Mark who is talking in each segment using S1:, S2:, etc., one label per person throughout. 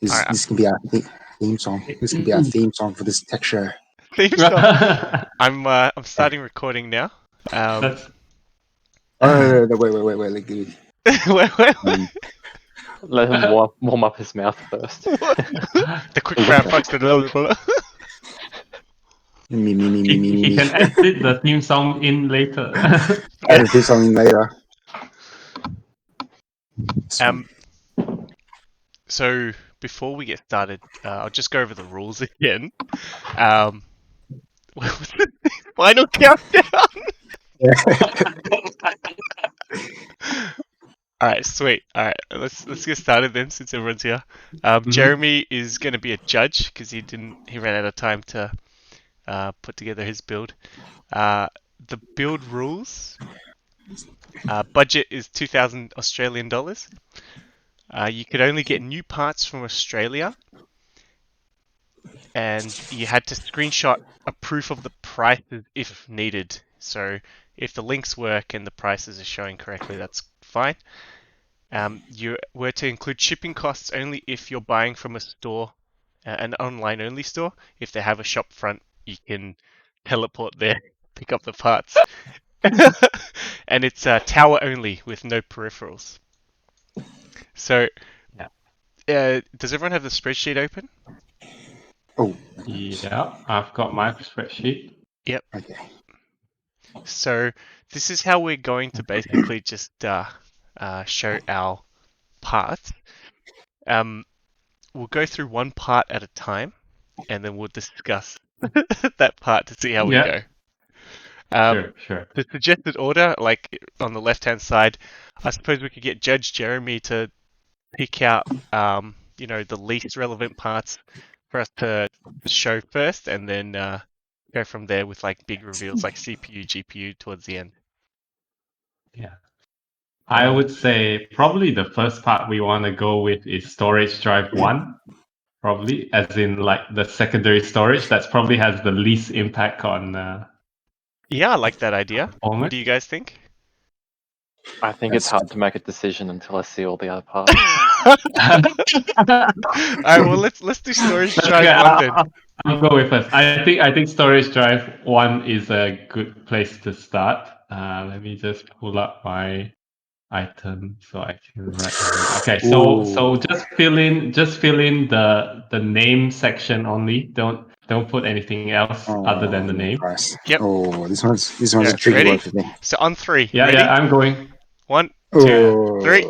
S1: This,
S2: Alright.
S1: this can be our theme song. This can be our theme song for this tech show.
S2: Theme song. I'm starting recording now.
S3: That's
S1: Oh, no, wait. Like,
S2: Wait.
S4: Let him warm up his mouth first.
S2: The quick brown fox.
S3: he can edit the theme song in later.
S1: I'll do something later.
S2: So before we get started, I'll just go over the rules again. What was the final countdown? Alright, sweet. Alright, let's get started then, since everyone's here. Jeremy is going to be a judge because he ran out of time to put together his build. The build rules: budget is 2,000 Australian dollars. You could only get new parts from Australia, and you had to screenshot a proof of the prices if needed. So if the links work and the prices are showing correctly, that's fine. You were to include shipping costs only if you're buying from a store, an online only store. If they have a shop front, you can teleport there, pick up the parts. And it's tower only with no peripherals. So, does everyone have the spreadsheet open?
S1: Oh,
S3: Yeah, I've got my spreadsheet.
S2: Yep.
S1: okay.
S2: So this is how we're going to basically just show our parts. We'll go through one part at a time, and then we'll discuss that part to see how we go.
S3: Sure.
S2: The suggested order, like on the left-hand side, I suppose we could get Judge Jeremy to pick out, the least relevant parts for us to show first, and then go from there with like big reveals like CPU, GPU towards the end.
S3: Yeah. I would say probably the first part we want to go with is storage drive 1. Probably, as in like the secondary storage. That's probably has the least impact on...
S2: Yeah, I like that idea.
S3: performance.
S2: What do you guys think?
S4: I think it's hard to make a decision until I see all the other parts.
S2: Alright, well let's do storage drive 1 then.
S3: I'll go with first. I think storage drive 1 is a good place to start. Let me just pull up my item so I can write it. Okay, so just fill in the name section only. Don't put anything else other than the name.
S1: Price.
S2: Yep.
S1: Oh, this one's a tricky
S2: ready?
S1: one for me.
S2: So on 3.
S3: Yeah,
S2: ready?
S3: yeah, I'm going.
S2: 1, 2, 3.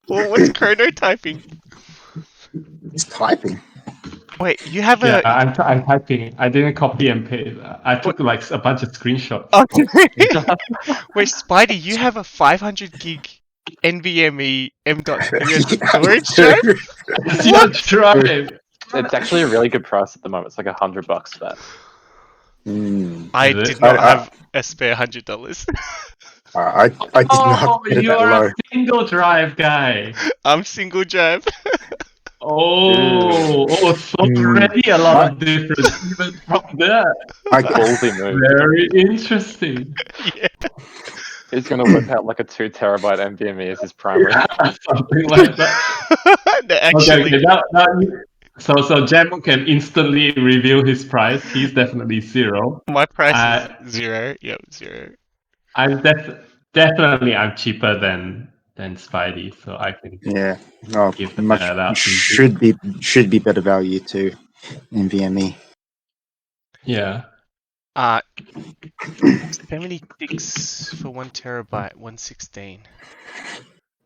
S2: Well, what's chrono typing?
S1: He's typing.
S2: Wait, you have
S3: Yeah,
S2: a...
S3: I'm typing. I didn't copy and paste. I took like a bunch of screenshots.
S2: Okay. Wait, Spidey, you have a 500 gig NVMe M.3 storage drive?
S3: It's your drive.
S4: It's actually a really good price at the moment. It's like $100 for that.
S2: I
S3: Is it?
S2: did not have a spare $100.
S1: I did not get it
S3: you
S1: that
S3: are
S1: low.
S3: a single drive guy.
S2: I'm single drive.
S3: So already a lot of difference even from there.
S4: Ballsy move.
S3: Very interesting.
S2: Yeah.
S4: He's going to whip out like a 2 terabyte NVMe as his primary.
S3: Something like that.
S2: No, actually,
S3: So Jamo can instantly reveal his price. He's definitely 0.
S2: my price is 0. Yep, 0.
S3: I'm definitely I'm cheaper than Spidey, so I can give that out.
S1: Should be better value to NVMe.
S3: Yeah.
S2: 76 for 1 terabyte, 116.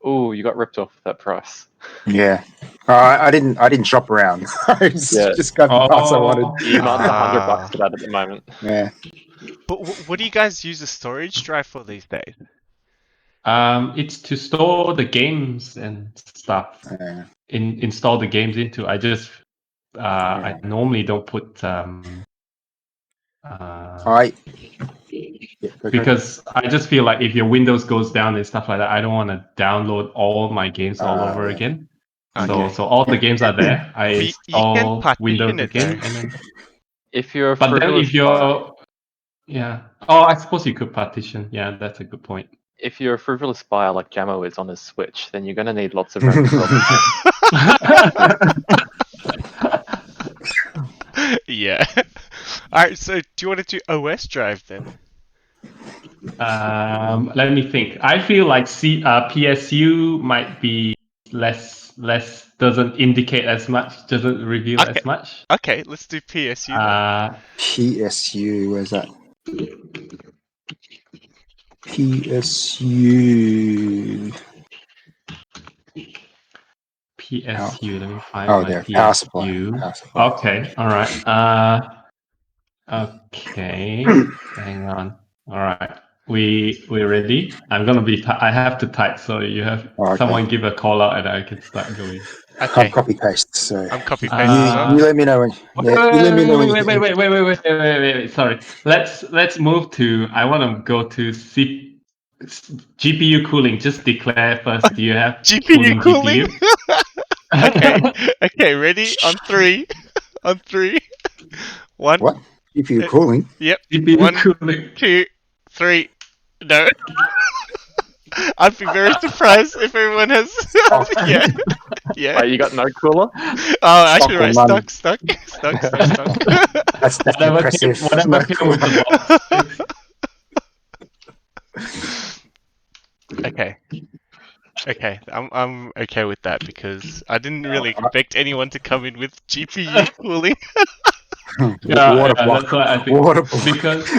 S4: Oh, you got ripped off with that price.
S1: Yeah. I didn't shop around. I just got the parts I wanted.
S4: You're not $100 for that at the moment.
S1: Yeah.
S2: But what do you guys use a storage drive for these days?
S3: It's to store the games and stuff. Install the games into. I just I normally don't put because I just feel like if your Windows goes down and stuff like that, I don't want to download all my games all over again.
S2: Okay.
S3: So all the games are there. I install
S2: you can
S3: Windows
S2: it,
S3: again,
S2: though.
S3: and then.
S4: If you're
S3: But then if you're, I suppose you could partition. Yeah, that's a good point.
S4: if you're a frivolous buyer like Jamo is on his Switch, then you're going to need lots of RAM.
S2: Yeah. Alright, so do you want to do OS drive then?
S3: Let me think. I feel like PSU might be less doesn't indicate as much, doesn't reveal
S2: Okay.
S3: as much.
S2: Okay, let's do PSU then.
S1: PSU, where's that? PSU.
S3: PSU. Let me find
S1: Oh,
S3: my
S1: there.
S3: PSU.
S1: Power supply. Power supply.
S3: Okay. All right. Okay. Hang on. All right. We're ready. I'm gonna be. I have to type, so you have someone give a call out, and I can start going.
S2: Okay.
S1: I'm copy paste. So
S2: I'm copy
S1: you,
S2: pasting as well.
S1: you let me know when. Yeah, you let me know when.
S3: Wait. Sorry. Let's move to. I want to go to GPU cooling. Just declare first. Do you have
S2: GPU cooling?
S3: GPU?
S2: Okay. Okay, ready? On 3. On 3. 1.
S1: What? GPU cooling?
S2: Yep.
S3: GPU
S2: 1,
S3: cooling.
S2: 2, 3. No. I'd be very surprised if everyone has. Yeah. Yeah.
S4: Wait, you got no cooler?
S2: Oh, actually, right.
S1: Stock on
S2: Stuck.
S1: That's
S3: Whatever
S1: impressive.
S3: came with the box.
S2: Okay. Okay, I'm okay with that because I didn't really expect anyone to come in with GPU cooling.
S1: Water block.
S3: That's what I think.
S1: Water block.
S3: Because,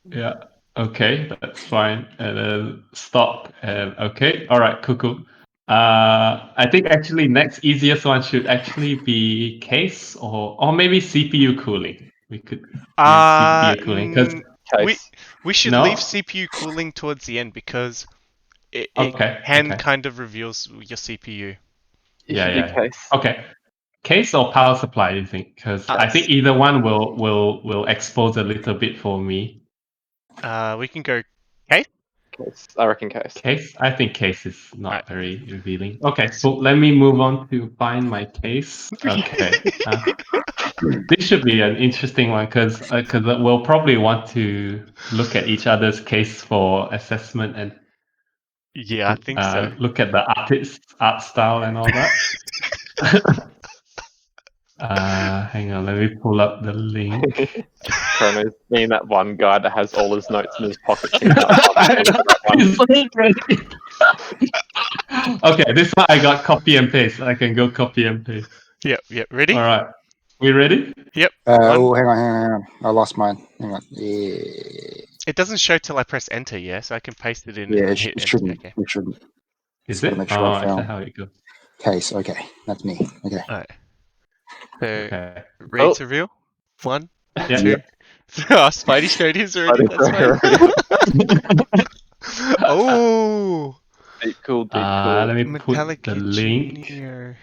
S3: yeah, okay, that's fine. And then stop. And okay, all right, cool. I think actually next easiest one should actually be case or maybe CPU cooling. We could use CPU cooling because
S2: we should leave CPU cooling towards the end because it kind of reveals your CPU.
S4: Case.
S3: Okay. Case or power supply, you think? Because I think either one will expose a little bit for me.
S2: We can go case.
S4: Case. I reckon case.
S3: Case. I think case is not very revealing. Okay, so let me move on to find my case. Okay. This should be an interesting one because we'll probably want to look at each other's case for assessment and
S2: yeah, I think so.
S3: Look at the artist's art style and all that. Hang on, let me pull up the link.
S4: Chrono's being that one guy that has all his notes in his pocket.
S3: Okay, this one I got copy and paste. I can go copy and paste.
S2: Yep. Ready?
S3: All right. We ready?
S2: Yep.
S1: Oh, hang on. I lost mine. Hang on. Yeah.
S2: It doesn't show till I press enter, yeah, so I can paste it in.
S1: Yeah,
S2: and
S1: it shouldn't.
S2: Okay.
S1: It shouldn't.
S3: Is it?
S1: Make sure
S3: is that how it goes?
S1: Case. Okay, that's me. Okay.
S2: All right. So,
S3: Okay.
S2: ready to reveal? 1,
S3: Yeah.
S2: 2. Oh, Spidey showed his already. That's fine. Oh.
S4: Deep cool.
S3: Let me
S2: Metallic
S3: put the link.
S2: engineer.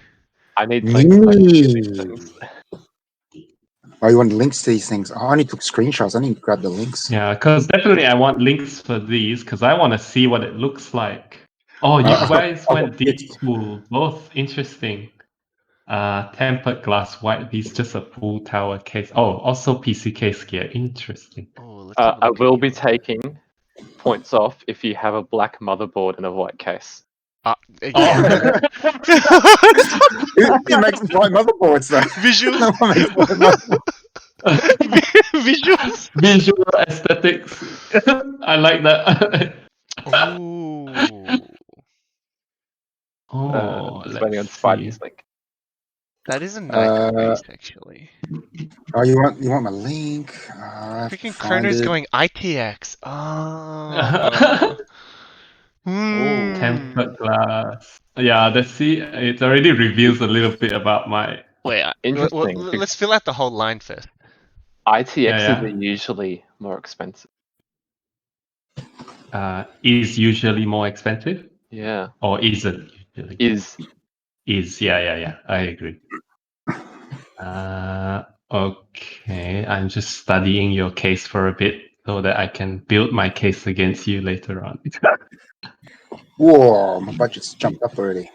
S4: I need things.
S1: Oh, you want links to these things? Oh, I need to screenshots. I need to grab the links.
S3: Yeah, because definitely I want links for these because I want to see what it looks like. Oh, you guys went deep cool. Both interesting. Tempered glass white piece, just a full tower case. Oh, also PC case gear. Interesting.
S2: Oh,
S4: I will be taking points off if you have a black motherboard and a white case.
S2: Yeah.
S1: It makes white motherboards though.
S2: Visuals. Visuals.
S3: Visual aesthetics. I like that.
S4: Depending on Spidey's link.
S2: That is a nice case, actually.
S1: Oh, you want my link?
S2: Freaking Chrono's going ITX. Oh.
S3: Tempered glass. Yeah, it already reveals a little bit about my.
S2: Wait,
S4: interesting.
S2: Let's fill out the whole line first.
S4: ITXs are usually more expensive.
S3: Is usually more expensive?
S4: Yeah.
S3: Or isn't usually? Is, yeah. I agree. Okay, I'm just studying your case for a bit so that I can build my case against you later on.
S1: Whoa, my budget's jumped up already.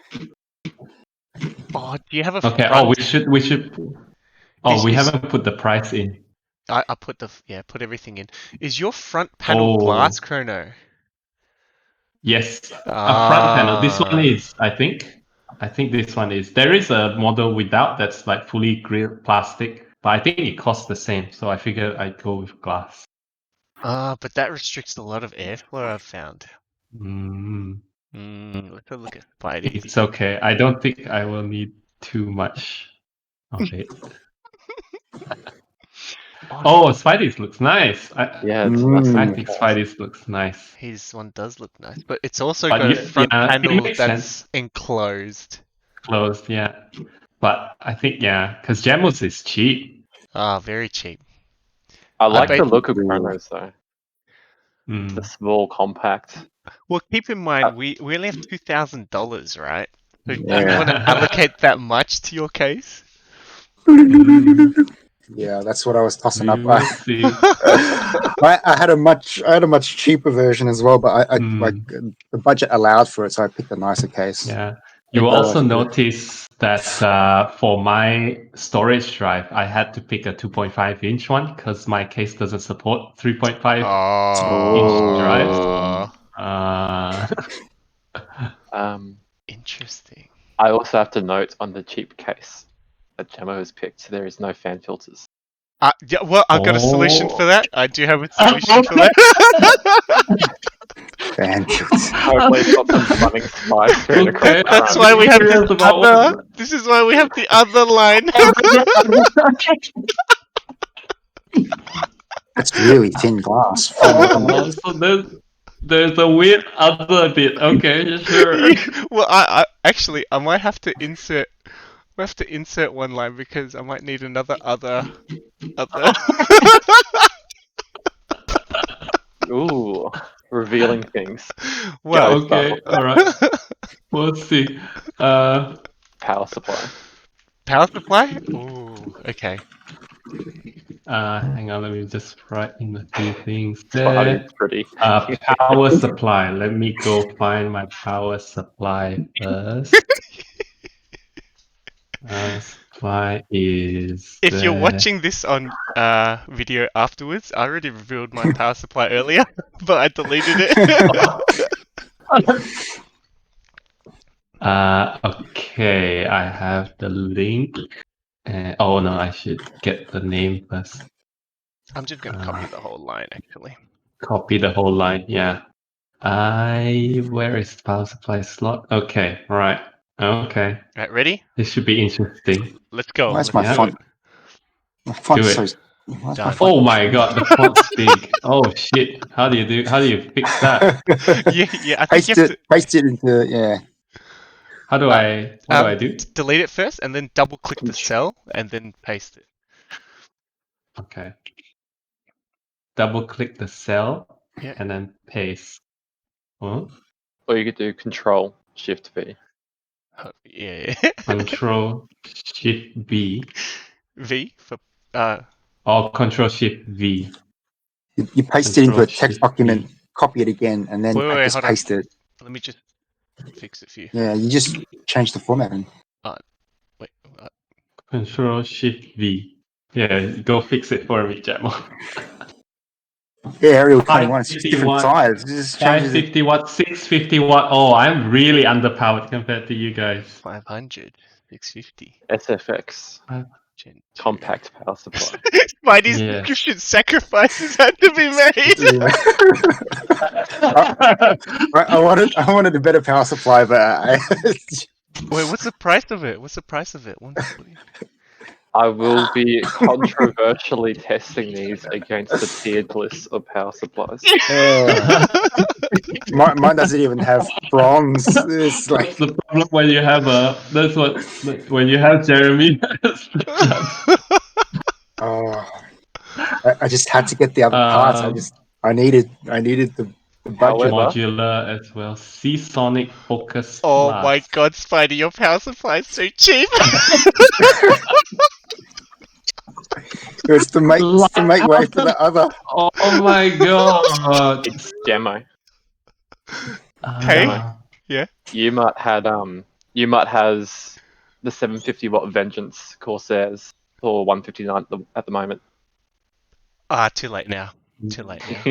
S2: Oh, do you have a
S3: okay?
S2: front?
S3: We should. Oh, we haven't put the price in.
S2: I put put everything in. Is your front panel glass, Chrono?
S3: Yes, a front panel. This one is, I think. I think this one is. There is a model without that's like fully grilled plastic, but I think it costs the same. So I figured I'd go with glass.
S2: But that restricts a lot of airflow, I've found.
S3: Mm,
S2: Let's have a look at Spidey.
S3: it's okay. I don't think I will need too much of it. Oh, Spidey's looks nice.
S4: Yeah, it's
S3: I
S4: nice.
S3: think Spidey's looks nice.
S2: His one does look nice, but it's also
S3: But
S2: got a
S3: yeah,
S2: front
S3: it
S2: panel
S3: makes
S2: that's
S3: sense.
S2: enclosed.
S3: Closed, yeah. But I think, because Gemus is cheap.
S2: Very cheap.
S4: I like the
S2: bet-
S4: look of Chronos though. The small, compact.
S2: Well, keep in mind we only have $2,000, right? So do you
S1: Yeah.
S2: want to allocate that much to your case?
S1: Yeah, that's what I was tossing up.
S3: We'll see.
S1: I had a much cheaper version as well, but I like the budget allowed for it, so I picked a nicer case.
S3: Yeah. You will also notice that for my storage drive, I had to pick a 2.5-inch one because my case doesn't support 3.5-inch drives.
S2: Interesting.
S4: I also have to note on the cheap case that Gemma has picked, there is no fan filters.
S2: Yeah, well, I've got a solution for that. I do have a solution for that.
S1: Fan filters.
S4: Hopefully it's not some running spy straight across.
S2: That's why we have the other. This is why we have the other line.
S1: That's really thin glass.
S3: So there's a weird other bit. Okay, sure.
S2: Well, I actually I might have to insert. We have to insert one line because I might need another other.
S4: Ooh, revealing things.
S2: Well,
S3: Okay, all right. We'll see.
S4: Power supply.
S2: Power supply? Ooh, okay.
S3: Hang on, let me just write in a few things
S4: Spidey,
S3: there.
S4: it's pretty.
S3: Power supply. Let me go find my power supply first. Supply is.
S2: If you're watching this on video afterwards, I already revealed my power supply earlier, but I deleted it.
S3: Okay, I have the link. Oh no, I should get the name first.
S2: I'm just gonna copy the whole line, actually.
S3: Copy the whole line, yeah. Where is the power supply slot? Okay, right. Okay.
S2: Right, ready?
S3: This should be interesting.
S2: Let's go.
S1: Where's
S2: Let's
S1: my
S2: do
S1: font?
S2: it.
S1: My font's
S3: Do
S1: so.
S3: it.
S1: Where's my
S2: Done.
S1: font?
S3: Oh my god, the font's big. Oh shit. How do you fix that?
S2: Yeah, I think you have to
S1: paste it into
S3: What do I do?
S2: delete it first, and then double click the cell, and then paste it.
S3: Okay. Double click the cell
S2: Yeah.
S3: and then paste. Oh,
S4: Or you could do Control Shift V.
S2: Yeah.
S3: Control Shift V.
S2: V for
S3: Or Control Shift V.
S1: You paste it into a text
S3: Control-Shift-V.
S1: document, copy it again, and then
S2: Wait,
S1: just
S2: hold on.
S1: paste it.
S2: Let me just fix it for you.
S1: Yeah, you just change the formatting.
S2: Wait.
S3: Control Shift V. Yeah, go fix it for me, Jamo.
S1: Yeah, Arial 21. It's just
S3: 550
S1: different
S3: watt.
S1: size. It just changes it.
S3: 550 watt, 650 watt. Oh, I'm really underpowered compared to you guys.
S2: 500, 650.
S4: SFX.
S2: Gen
S4: Compact power supply.
S2: Spidey's
S3: Yes.
S2: description sacrifices had to be made.
S1: I wanted a better power supply, but
S2: Wait, what's the price of it? 140.
S4: I will be controversially testing these against the tiered list of power supplies.
S1: Mine doesn't even have bronze. It's like
S3: That's the problem when you have when you have Jeremy.
S1: I just had to get the other parts. I needed the budget.
S3: Modular as well. Seasonic Focus
S2: Oh
S3: Plus.
S2: my god, Spidey, your power supply is so cheap.
S1: It's to make way for the other.
S3: Oh my god.
S4: It's demo.
S2: Hey?
S4: Yeah. UMUT has the 750 watt Vengeance Corsairs for 159 at the moment.
S2: Too late now. Too late now.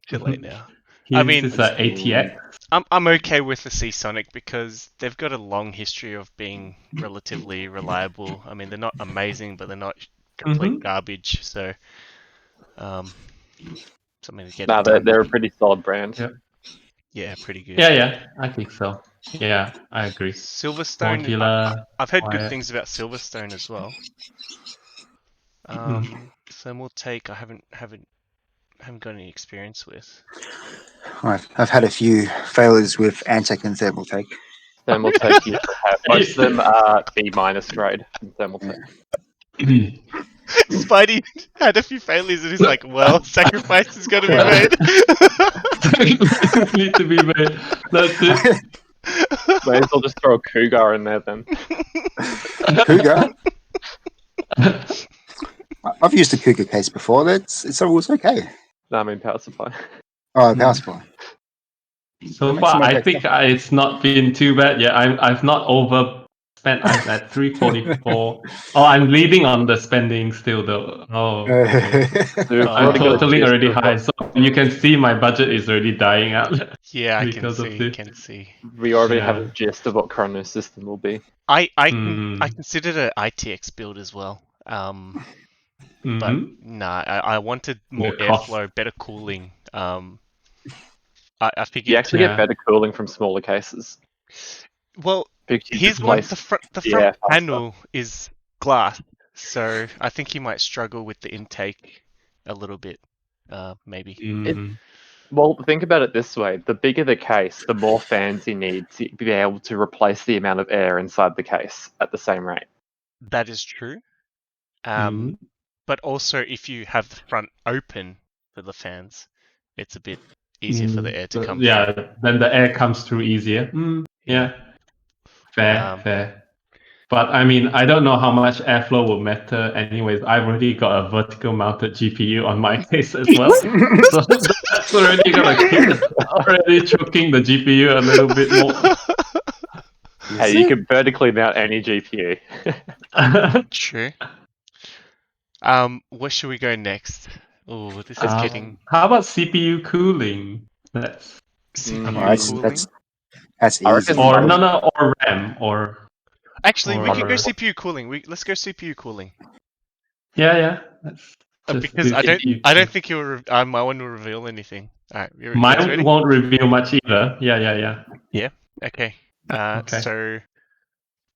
S2: Too late now. I
S3: His
S2: mean,
S3: is a ATX.
S2: I'm okay with the Seasonic because they've got a long history of being relatively reliable. I mean, they're not amazing, but they're not complete garbage. So, something to get
S4: No,
S2: it done.
S4: they're a pretty solid brand.
S3: Yeah.
S2: Yeah, pretty good.
S3: Yeah, I think so. Yeah, I agree.
S2: Silverstone.
S3: Modular.
S2: I've heard good
S3: quiet.
S2: things about Silverstone as well. Thermal take. I haven't got any experience with.
S1: I've had a few failures with Antec and Thermal Take.
S4: Thermal Take used to have most of them are B- grade in Thermal Take.
S2: Spidey had a few failures and he's like, well, sacrifice is going to be made.
S3: Need to be made. That's it.
S4: May as well just throw a Cougar in there then.
S1: Cougar? I've used a Cougar case before. It's always okay.
S4: No, I mean power supply.
S1: Oh, power supply.
S3: So far, I think it's not been too bad. Yeah, I've not overspent. I'm at 344. Oh, I'm leading on the spending still though. Oh, okay.
S4: Dude,
S3: I'm totaling already high, so you can see my budget is already dying out.
S2: Yeah, I
S3: because of this.
S2: can see.
S4: We already have a gist of what Chrono's system will be.
S2: I considered an ITX build as well. But nah, I wanted more airflow, better cooling. I figured
S4: You actually get better cooling from smaller cases.
S2: Well, here's one. The front panel is glass, so I think you might struggle with the intake a little bit, maybe.
S4: Well, think about it this way: the bigger the case, the more fans you need to be able to replace the amount of air inside the case at the same rate.
S2: That is true. But also, if you have the front open for the fans, it's a bit easier for the air to come through.
S3: Yeah, then the air comes through easier. Yeah. Fair. But I mean, I don't know how much airflow will matter. Anyways, I've already got a vertical mounted GPU on my case as well. So that's already already choking the GPU a little bit more.
S4: Hey, you can vertically mount any GPU.
S2: True. Where should we go next? Oh, this is getting.
S3: How about CPU cooling? That's
S2: CPU cooling.
S1: That's easy.
S3: Or RAM or.
S2: Actually, we can go CPU cooling. Let's go CPU cooling.
S3: Yeah.
S2: Because I don't think my one will reveal anything. All right,
S3: mine won't reveal much either. Yeah.
S2: Yeah. Okay. So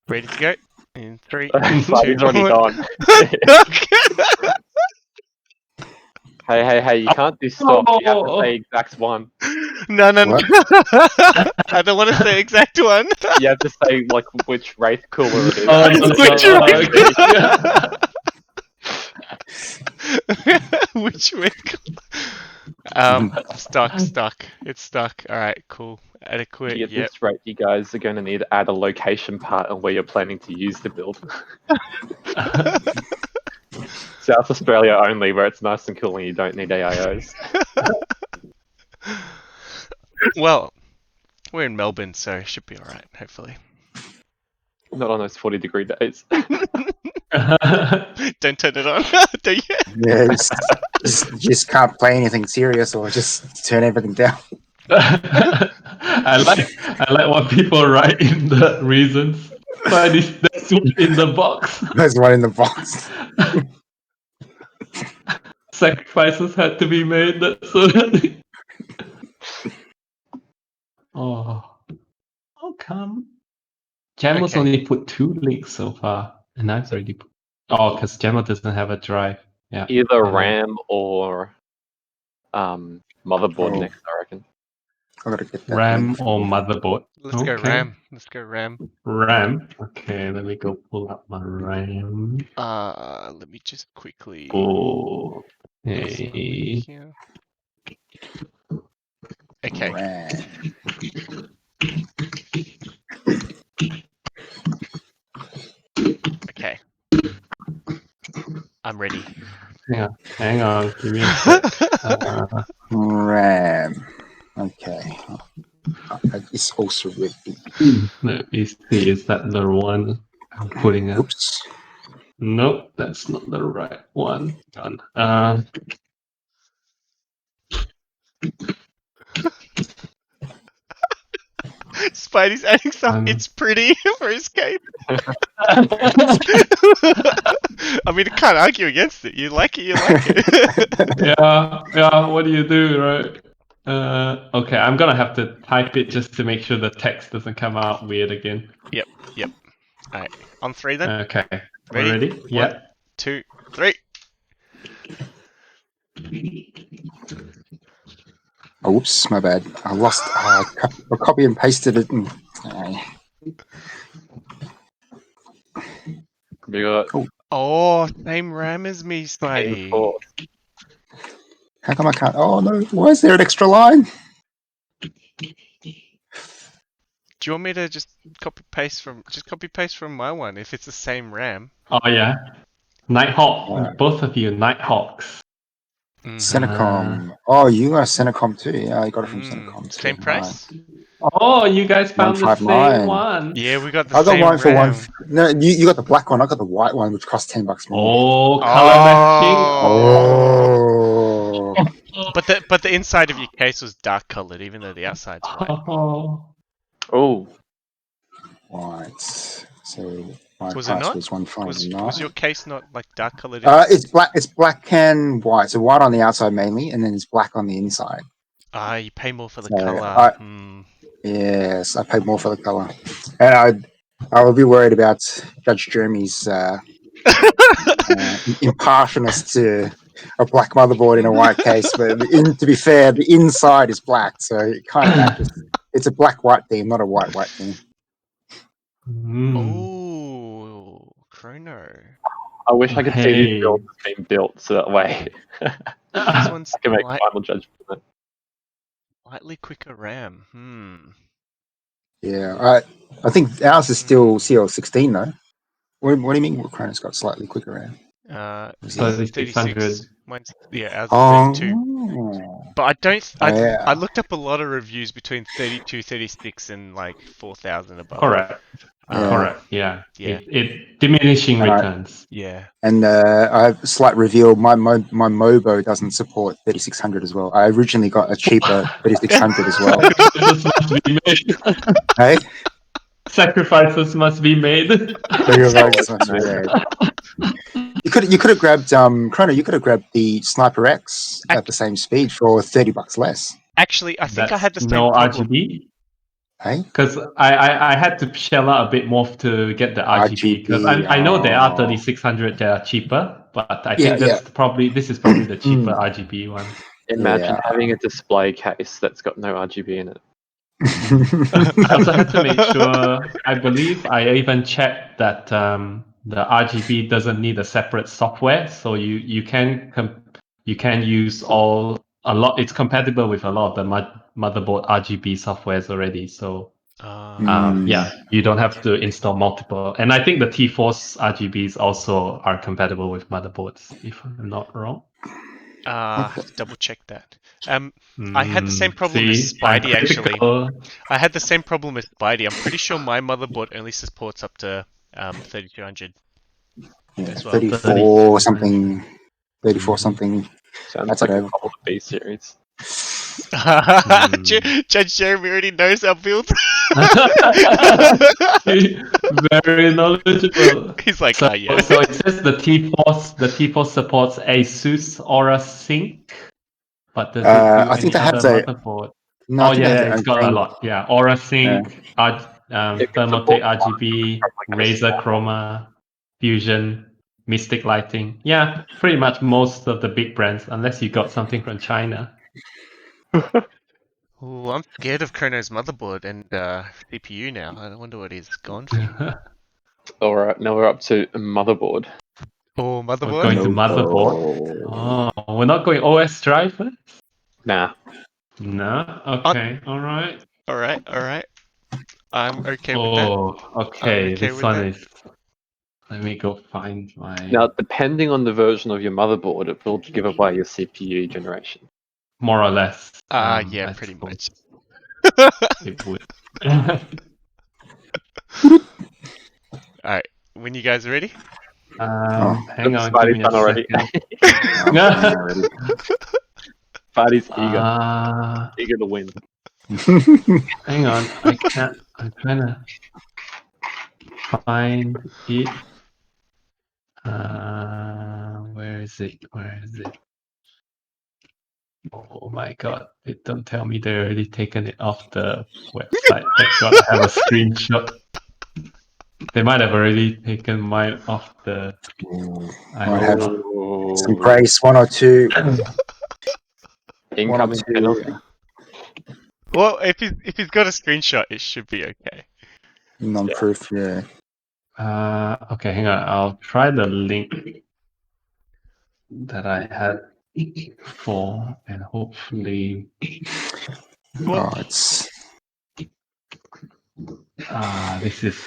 S2: ready to go in 3, 2,
S4: He's already
S2: 1.
S4: gone. Hey! You can't do stop. You have to say exact one.
S2: No. I don't want to say exact one.
S4: You have to say like which Wraith cooler it is.
S2: Which Wraith cooler? Stuck. It's stuck. All right, cool. Adequate.
S4: At this rate, you guys are going to need to add a location part on where you're planning to use the build. South Australia only, where it's nice and cool and you don't need AIOs.
S2: Well, we're in Melbourne, so it should be alright, hopefully.
S4: Not on those 40-degree days.
S2: Don't turn it on. Don't you?
S1: Yeah, just can't play anything serious or just turn everything down.
S3: I like what people write in the reasons. But that's one in the box.
S1: There's one in the box.
S3: Sacrifices had to be made. How come? Jammer's only put 2 links so far, and I've already put. Because Jammer doesn't have a drive. Yeah.
S4: Either RAM or motherboard next, I reckon.
S1: I gotta get that
S3: RAM or motherboard.
S2: Let's go RAM.
S3: RAM. Okay, let me go pull up my RAM.
S2: Let me just quickly.
S3: Oh. Hey.
S2: Okay.
S1: RAM.
S2: Okay. I'm ready.
S3: Hang on. Give me a sec.
S1: RAM. Okay. It's also ready.
S3: Let me see. Is that the one I'm putting up?
S1: Oops.
S3: Nope, that's not the right one. Done.
S2: Spidey's adding some "it's pretty" for his case. I mean, I can't argue against it. You like it, you like it.
S3: yeah. What do you do, right? Okay, I'm gonna have to type it just to make sure the text doesn't come out weird again.
S2: Yep. Alright, on 3 then.
S3: Okay,
S2: Ready?
S3: ready?
S2: 1,
S3: Yeah.
S2: 2, 3.
S1: Oh, oops, my bad. I lost. I copy and pasted it. And,
S4: We got
S2: Oh, same RAM as me, Spidey.
S4: P4.
S1: how come I can't? Oh no! Why is there an extra line?
S2: Do you want me to just copy paste from my one if it's the same RAM?
S3: Oh yeah. Nighthawk, both of you, Nighthawks.
S1: Centacom. Oh, you are Centacom too. Yeah, I got it from Centacom too.
S2: Same price?
S3: Oh, you guys found the
S1: 159.
S3: same one.
S2: Yeah, we got the
S1: I got
S2: same
S1: one for
S2: RAM.
S1: one. No, you got the black one. I got the white one, which cost $10 more.
S3: Oh, color matching.
S1: Oh.
S2: But the inside of your case was dark colored, even though the outside's white.
S4: Oh,
S1: Right. So my
S2: Was it
S1: price
S2: not?
S1: was 159.
S2: Was your case not like dark colored?
S1: It's black. It's black and white. So white on the outside mainly, and then it's black on the inside.
S2: You pay more for the
S1: So
S2: color.
S1: Yes, I paid more for the color, and I would be worried about Judge Jeremy's impartialness to a black motherboard in a white case. But to be fair, the inside is black, so it kind of matches. It's a black-white theme, not a white-white theme.
S2: Oh, Chrono.
S4: I wish I could see these builds being built so that way
S2: This one's
S4: I can make a final judgment.
S2: slightly quicker RAM.
S1: Yeah, I think ours is still CL16 though. What do you mean? Chrono's got slightly quicker RAM?
S2: 3600. Mine's ours is 32. But I don't. I looked up a lot of reviews between 32, 36, and like 4,000 above.
S3: Correct. Correct. Yeah. It diminishing returns.
S2: Yeah.
S1: And I have a slight reveal. My Mobo doesn't support 3600 as well. I originally got a cheaper 3600 as well.
S3: Sacrifices must be made.
S1: Hey,
S3: sacrifices must be made.
S1: You could have grabbed Chrono. You could have grabbed the Sniper X at the same speed for $30 less.
S2: Actually, I think I had the same problem.
S3: RGB.
S1: Hey,
S3: because I had to shell out a bit more to get the RGB because I know there are 3600 that are cheaper, but I think this is probably the cheaper RGB one.
S4: Imagine having a display case that's got no RGB in it.
S3: I also had to make sure. I believe I even checked that the RGB doesn't need a separate software, so you can use a lot. It's compatible with a lot of the motherboard RGB softwares already. So you don't have to install multiple. And I think the T-Force RGBs also are compatible with motherboards, if I'm not wrong.
S2: I have to double check that. I had the same problem as Spidey, actually. I had the same problem as Spidey. I'm pretty sure my motherboard only supports up to 3200 as well.
S1: 34 something. 34 something.
S4: Sounds
S1: That's
S4: like
S1: a
S4: B series.
S2: Judge Jeremy already knows our build.
S3: Very knowledgeable.
S2: He's like,
S3: so,
S2: yeah.
S3: So it says the T-Force supports ASUS Aura Sync, but does it do
S1: I think
S3: any
S1: they have
S3: other motherboard?
S1: No,
S3: it's got a lot. Yeah, Aura Sync, Thermaltake RGB, Razer Chroma, Fusion, Mystic Lighting. Yeah, pretty much most of the big brands, unless you got something from China.
S2: Ooh, I'm scared of Chrono's motherboard and CPU now. I wonder what he's gone for.
S4: Alright, now we're up to motherboard.
S2: Oh, motherboard?
S3: We're going to motherboard. Oh, we're not going OS drivers?
S4: Nah.
S3: No? Okay, alright.
S2: Alright. I'm okay with that.
S3: Oh, okay, this one is... Let me go find my...
S4: Now, depending on the version of your motherboard, it will give away your CPU generation.
S3: More or less.
S2: Yeah, pretty much.
S3: It would.
S2: Alright, when you guys are ready?
S3: Hang on, give
S4: Spidey's
S3: me a
S4: done already.
S3: second.
S1: I'm done already.
S4: Spidey's
S3: Uh,
S4: eager to win.
S3: hang on, I can't. I'm trying to find it. Where is it? Where is it? Oh my god! Don't tell me they already taken it off the website. Thank god I have a screenshot. They might have already taken mine off the.
S1: Might have
S4: Oh.
S1: some grace, one or two.
S4: Incoming penalty.
S2: Well, if he's got a screenshot, it should be okay.
S1: Non-proof, yeah.
S3: Okay, hang on. I'll try the link that I had before, and hopefully.
S1: Oh, it's
S3: This is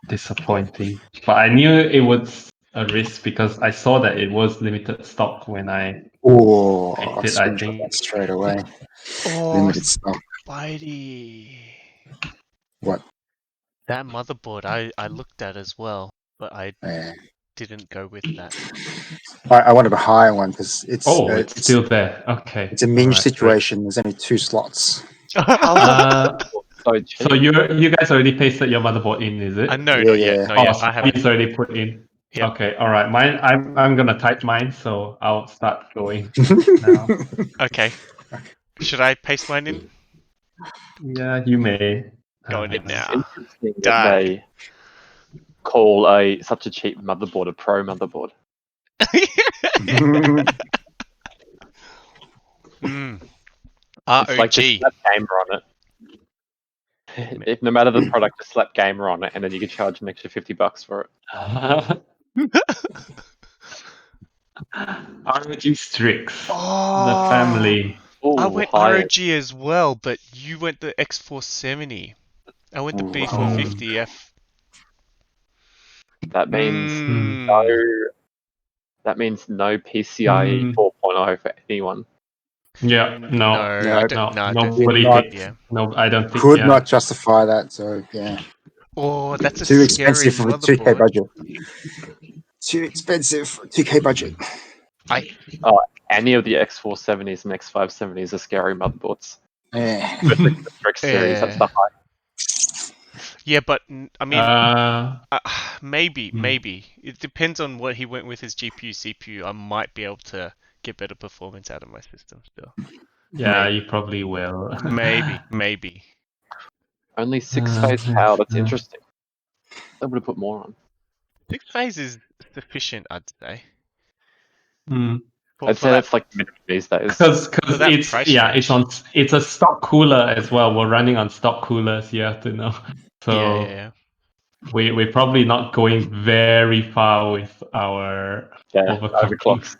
S3: disappointing. But I knew it was a risk because I saw that it was limited stock when I
S1: I
S3: picked it, I think.
S1: that straight away.
S2: Oh,
S1: Limited stock.
S2: Spidey.
S1: What?
S2: That motherboard I looked at as well, but I
S1: Yeah.
S2: didn't go with that.
S1: I wanted a higher one because it's
S3: it's still there. Okay.
S1: it's a minge situation. There's only 2 slots.
S4: So cheap.
S3: So you guys already pasted your motherboard in, is it?
S2: No,
S1: Yeah,
S2: not
S1: yeah.
S2: yet. Not yet. I haven't.
S3: It's already put in.
S2: Yep.
S3: Okay, all right. Mine, I'm gonna type mine, so I'll start going now.
S2: Okay. Should I paste mine in?
S3: Yeah, you may.
S2: Going in
S4: It's
S2: now.
S4: interesting that
S2: Die.
S4: they call such a cheap motherboard a pro motherboard.
S2: ROG.
S4: It's like just slap gamer on it. If no matter the product, just slap gamer on it, and then you can charge an extra $50 for it.
S3: ROG Strix, the
S2: Oh,
S3: family.
S4: Ooh,
S2: I went
S4: high
S2: ROG as well, but you went the X470. I went the
S1: Ooh,
S2: B450F.
S4: That means
S2: Mm.
S4: no. That means no PCIe 4.0 for anyone.
S3: Yeah, no,
S2: I don't
S3: nobody
S1: not.
S3: thinks. No, I don't think.
S1: Could
S3: Yeah.
S1: not justify that, so yeah.
S2: Oh, that's a
S1: Too
S2: scary
S1: expensive for a 2K
S2: motherboard.
S1: budget. Too expensive for a 2K budget.
S4: Any of the X470s and X570s are scary motherboards.
S1: Yeah.
S4: Especially the Strix series, that's the high.
S2: Yeah, but I mean, maybe.
S3: Hmm.
S2: It depends on what he went with his GPU, CPU. I might be able to get better performance out of my system still.
S3: Yeah,
S2: Maybe.
S3: you probably will.
S2: Maybe.
S4: Only 6-phase power, that's interesting. I would have put more on.
S2: 6-phase is sufficient, I'd say.
S4: I'd say that's like minimum these days.
S3: Because
S2: that
S3: it's
S2: price range.
S3: it's a stock cooler as well. We're running on stock coolers, you have to know. So
S2: Yeah.
S3: we're probably not going very far with our overclocking.
S4: Overclocks.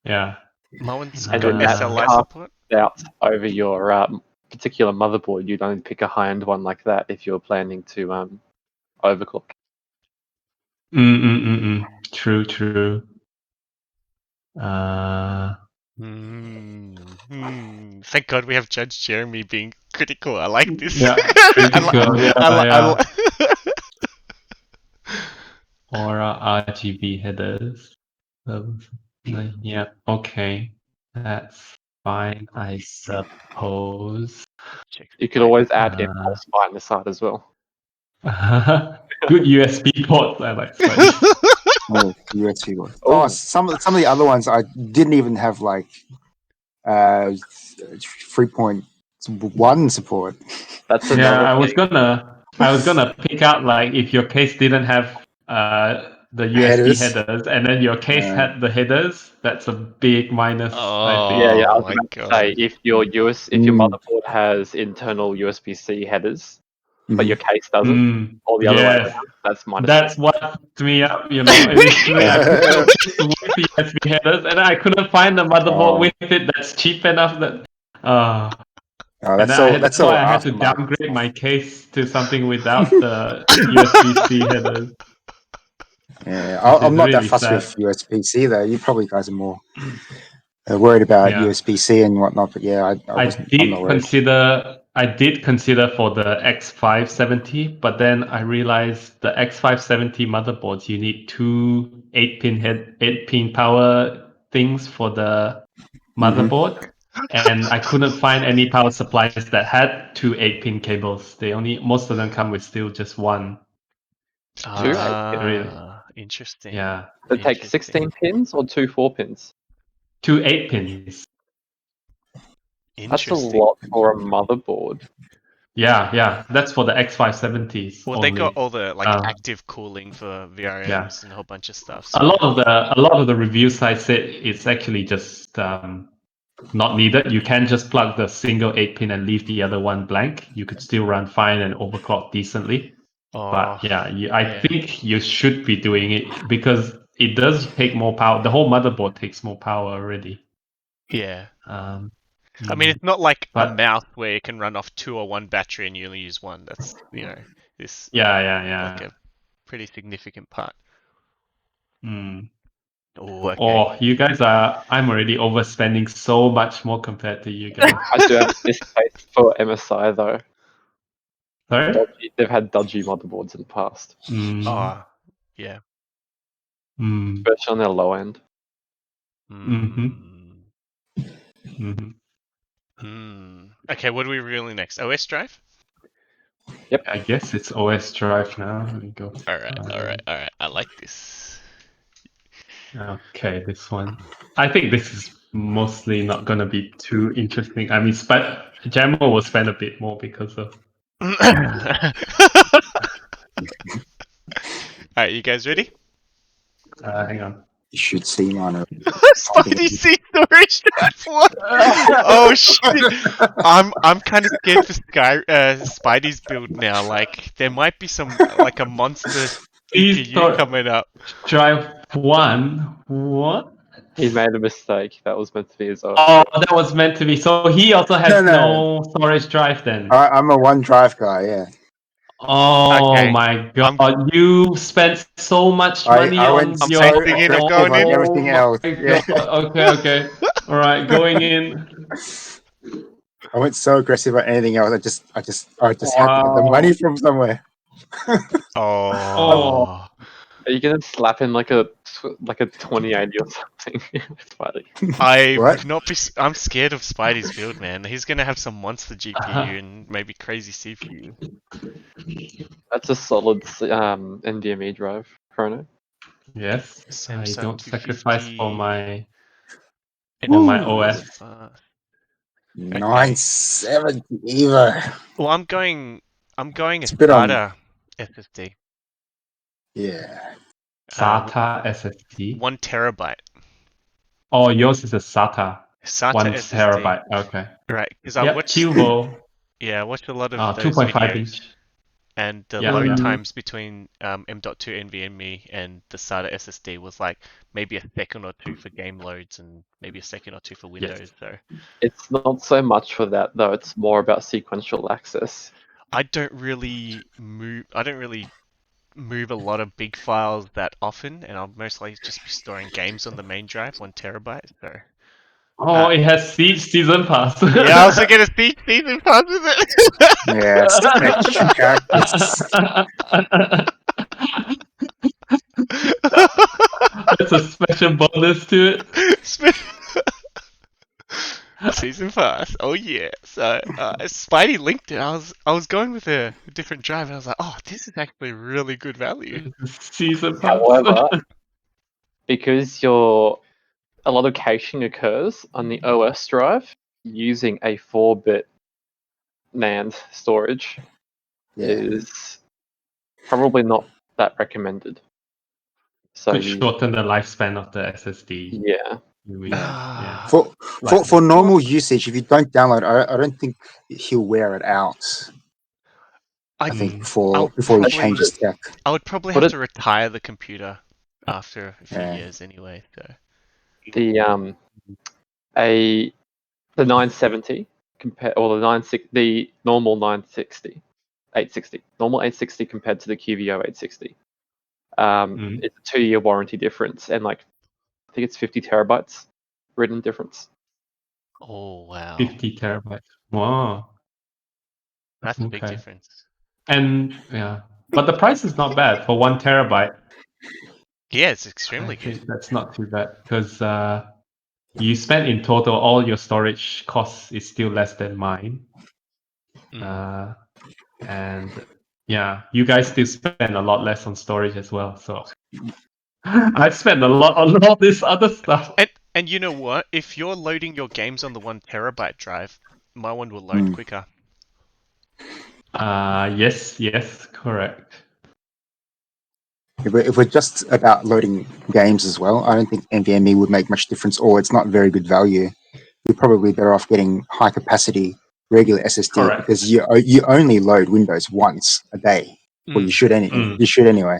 S3: Yeah.
S2: My one's
S4: And
S2: got
S4: then that
S2: SLI
S4: car-
S2: support.
S4: Out over your particular motherboard, you'd only pick a high-end one like that if you're planning to overclock.
S3: True.
S2: Thank God we have Judge Jeremy being critical. I like this.
S3: Yeah, critical. Or RGB headers. Yeah, okay. That's fine, I suppose.
S4: You could always add impulse behind the side as well.
S3: Good USB ports, I like.
S1: Oh, USB one. Oh, some of the other ones I didn't even have like 3.1 support.
S4: That's another
S3: I was
S4: thing.
S3: gonna pick out like if your case didn't have the USB headers and then your case had the headers, that's a big minus. I think.
S4: Yeah, I was
S2: my
S4: about to
S2: God.
S4: say if your motherboard has internal USB-C headers, but your case doesn't, or the other way around, that's minus.
S3: That's what fucked me up, you know. Initially, I put the case with the USB headers, and I couldn't find the motherboard with it that's cheap enough that. That's why I had to downgrade my case to something without the USB-C headers.
S1: Yeah, I'm not that fussed with USB-C though. You probably guys are more worried about USB-C and whatnot, but yeah,
S3: I did consider I did consider for the X570, but then I realized the X570 motherboards, you need two 8-pin power things for the motherboard. And I couldn't find any power supplies that had two 8-pin cables. Most of them come with still just one.
S4: Two 8-pin.
S3: Really?
S2: Interesting.
S3: Yeah,
S4: They take
S2: Interesting.
S4: 16 pins or two 4-pins.
S3: two 8-pins.
S4: That's a
S2: Interesting.
S4: lot for a motherboard.
S3: Yeah, that's for the X570s
S2: Well,
S3: only.
S2: they got all the like
S3: Um,
S2: active cooling for VRMs and a whole bunch of stuff. So.
S3: A lot of the review sites said it's actually just not needed. You can just plug the single 8-pin and leave the other one blank. You could still run fine and overclock decently. But I think you should be doing it because it does take more power. The whole motherboard takes more power already.
S2: Yeah.
S3: I
S2: I mean, it's not like a
S3: but-
S2: mouse where it can run off 2 or 1 battery and you only use one. That's, this
S3: Yeah.
S2: like a pretty significant part.
S3: Mm.
S2: Oh, okay.
S3: Oh, you guys I'm already overspending so much more compared to you guys.
S4: I do have a distaste for MSI though.
S3: Sorry?
S4: They've had dodgy motherboards in the past,
S2: Oh, yeah.
S3: Mm.
S4: especially on their low end.
S2: Mm.
S3: Mm-hmm.
S2: Okay, what are we revealing next? OS drive?
S3: I guess it's OS drive now. Let me go.
S2: All right. I like this.
S3: Okay, this one. I think this is mostly not gonna be too interesting. I mean, Jammer will spend a bit more because of.
S2: All right, you guys ready?
S3: Hang on.
S1: You should see mine.
S2: Spidey C storage drive. What? Oh shit! I'm kind of scared for Spidey's build now. Like there might be some like a monster CPU coming up.
S3: Drive 1. What?
S4: He made a mistake. That was meant to be his own.
S3: Oh, that was meant to be. So he also has
S1: No.
S3: no storage drive then.
S1: I'm a one drive guy. Yeah.
S3: Oh
S2: Okay.
S3: my god! You spent so much money
S1: I
S3: on
S1: went
S2: I'm
S3: your.
S2: pasting in, I'm going in.
S1: everything else.
S3: My
S1: Yeah.
S3: god. Okay. All right, going in.
S1: I went so aggressive on anything else. I just had to get the
S3: Wow.
S1: money from somewhere.
S2: Oh.
S4: Are you gonna slap in like a 2080 or something? It's funny.
S2: I
S1: What?
S2: would not be. I'm scared of Spidey's build, man. He's gonna have some monster GPU and maybe crazy CPU.
S4: That's a solid NVMe drive, Chrono.
S3: Yes, I
S2: Samsung
S3: don't
S2: 250.
S3: sacrifice for my
S1: Ooh.
S3: OS.
S1: 970 Evo.
S2: Well, I'm going a
S1: It's a bit on.
S2: SATA SSD.
S1: Yeah.
S3: SATA SSD.
S2: 1 terabyte.
S3: Oh, yours is a SATA.
S2: SATA
S3: 1
S2: SSD.
S3: terabyte. Okay.
S2: Right, because I
S3: Yep,
S2: watched.
S3: Cubo.
S2: Yeah, I watched a lot of those
S3: 2.5
S2: videos,
S3: inch.
S2: and the
S3: Yeah,
S2: load
S3: yeah.
S2: times between M.2 NVMe and the SATA SSD was like maybe a second or two for game loads and maybe a second or two for Windows. So
S4: It's not so much for that though. It's more about sequential access.
S2: I don't really move a lot of big files that often, and I'll mostly just be storing games on the main drive, 1 terabyte. So
S3: Oh, it has Siege Season Pass.
S2: yeah, I also get a season pass with it.
S1: Yeah. Extra characters.
S3: That's a special bonus to it.
S2: Season pass. Oh yeah. So Spidey linked it. I was going with a different drive, and I was like, oh, this is actually really good value.
S3: Season Pass.
S4: However, because a lot of caching occurs on the OS drive using a 4-bit NAND storage
S1: Yeah.
S4: is probably not that recommended. So
S3: Could shorten the lifespan of the SSD.
S4: yeah.
S3: Yeah.
S1: For normal usage, if you don't download, I don't think he'll wear it out. I think before he changes tech.
S2: I would probably
S4: But
S2: have to retire the computer after a few years anyway. So
S4: the the 970 the normal 960 860 normal 860 compared to the QVO 860. It's a 2-year warranty difference, and like I think it's 50 terabytes written difference.
S2: oh wow.
S3: 50 terabytes. Wow.
S2: That's a big
S3: Okay.
S2: difference.
S3: And yeah, but the price is not bad for 1 terabyte.
S2: Yeah, it's
S3: I
S2: extremely good.
S3: think that's not too bad because you spend in total all your storage costs is still less than mine. And yeah, you guys still spend a lot less on storage as well. So I've spent a lot on all this other stuff.
S2: And you know what? If you're loading your games on the 1 terabyte drive, my one will load
S1: Mm.
S2: quicker.
S3: Yes, correct.
S1: If we're just about loading games as well, I don't think NVMe would make much difference, or it's not very good value. You're probably better off getting high capacity regular SSD
S3: Correct.
S1: because you only load Windows once a day, or you should anyway.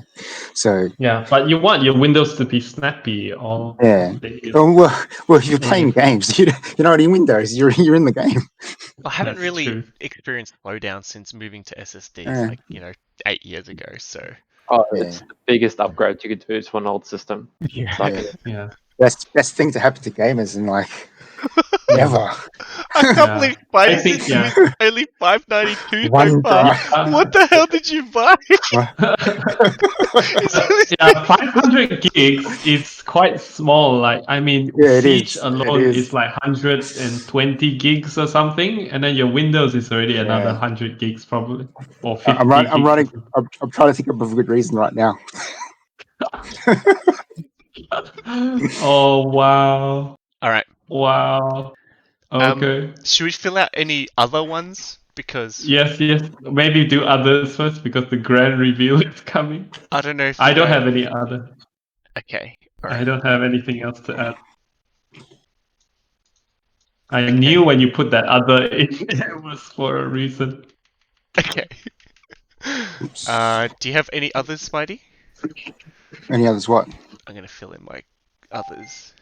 S1: So
S3: Yeah, but you want your Windows to be snappy all
S1: yeah.
S3: day.
S1: Well, if you're playing games, you're already in Windows. You're in the game.
S2: I haven't
S3: That's
S2: really
S3: true.
S2: experienced slowdown since moving to SSDs,
S1: Yeah.
S2: like 8 years ago. So
S4: Oh,
S1: Yeah.
S4: it's the biggest upgrade you could do to an old system.
S3: Yeah.
S4: It's like
S3: Yeah.
S1: Best thing to happen to gamers in like ever.
S2: I can't
S3: Yeah.
S2: believe
S3: I
S2: Spidey
S3: think,
S2: said
S3: yeah.
S2: only $5.92 so
S1: One
S2: far.
S1: drive.
S2: What the hell did you buy?
S3: Yeah, 500 gigs is quite small. Like, I mean,
S1: Yeah, it
S3: Siege
S1: is. It
S3: alone
S1: is.
S3: is like 120 gigs or something, and then your Windows is already another
S1: Yeah.
S3: 100 gigs probably, or 50
S1: I'm
S3: gigs.
S1: I'm trying to think of a good reason right now.
S3: Oh wow,
S2: All right.
S3: wow. Okay.
S2: Should we fill out any other ones? Because
S3: Yes. Maybe do others first because the grand reveal is coming.
S2: I don't know if
S3: I
S2: you
S3: don't
S2: know.
S3: have any other.
S2: Okay. All
S3: I
S2: right.
S3: don't have anything else to add. I
S2: Okay.
S3: knew when you put that other in, it was for a reason.
S2: Okay. Do you have any others, Spidey?
S1: Any others? What?
S2: I'm gonna fill in my others.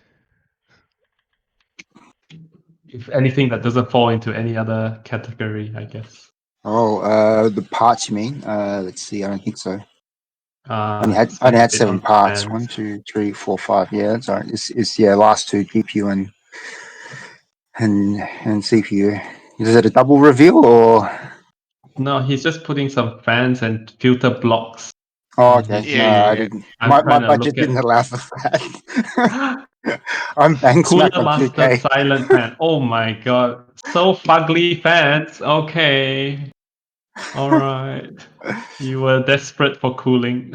S3: If anything that doesn't fall into any other category, I guess.
S1: Oh, the parts you mean? Let's see. I don't think so. I only
S3: Spend a
S1: had
S3: bit
S1: 7
S3: on
S1: parts.
S3: fans.
S1: 1, 2, 3, 4, 5. Yeah, that's all right. It's last two GPU and CPU. Is it a double reveal or?
S3: No, he's just putting some fans and filter blocks
S1: Oh,
S3: on
S1: okay.
S3: his
S1: No,
S2: Yeah.
S1: I
S3: unit.
S1: didn't.
S3: I'm
S1: My
S3: trying to
S1: budget
S3: look
S1: didn't
S3: at
S1: allow for that. I'm bang
S3: Cooler
S1: smack on
S3: Master
S1: 2K.
S3: Silent Fan. Oh my god. So fugly fans. Okay. Alright. You were desperate for cooling.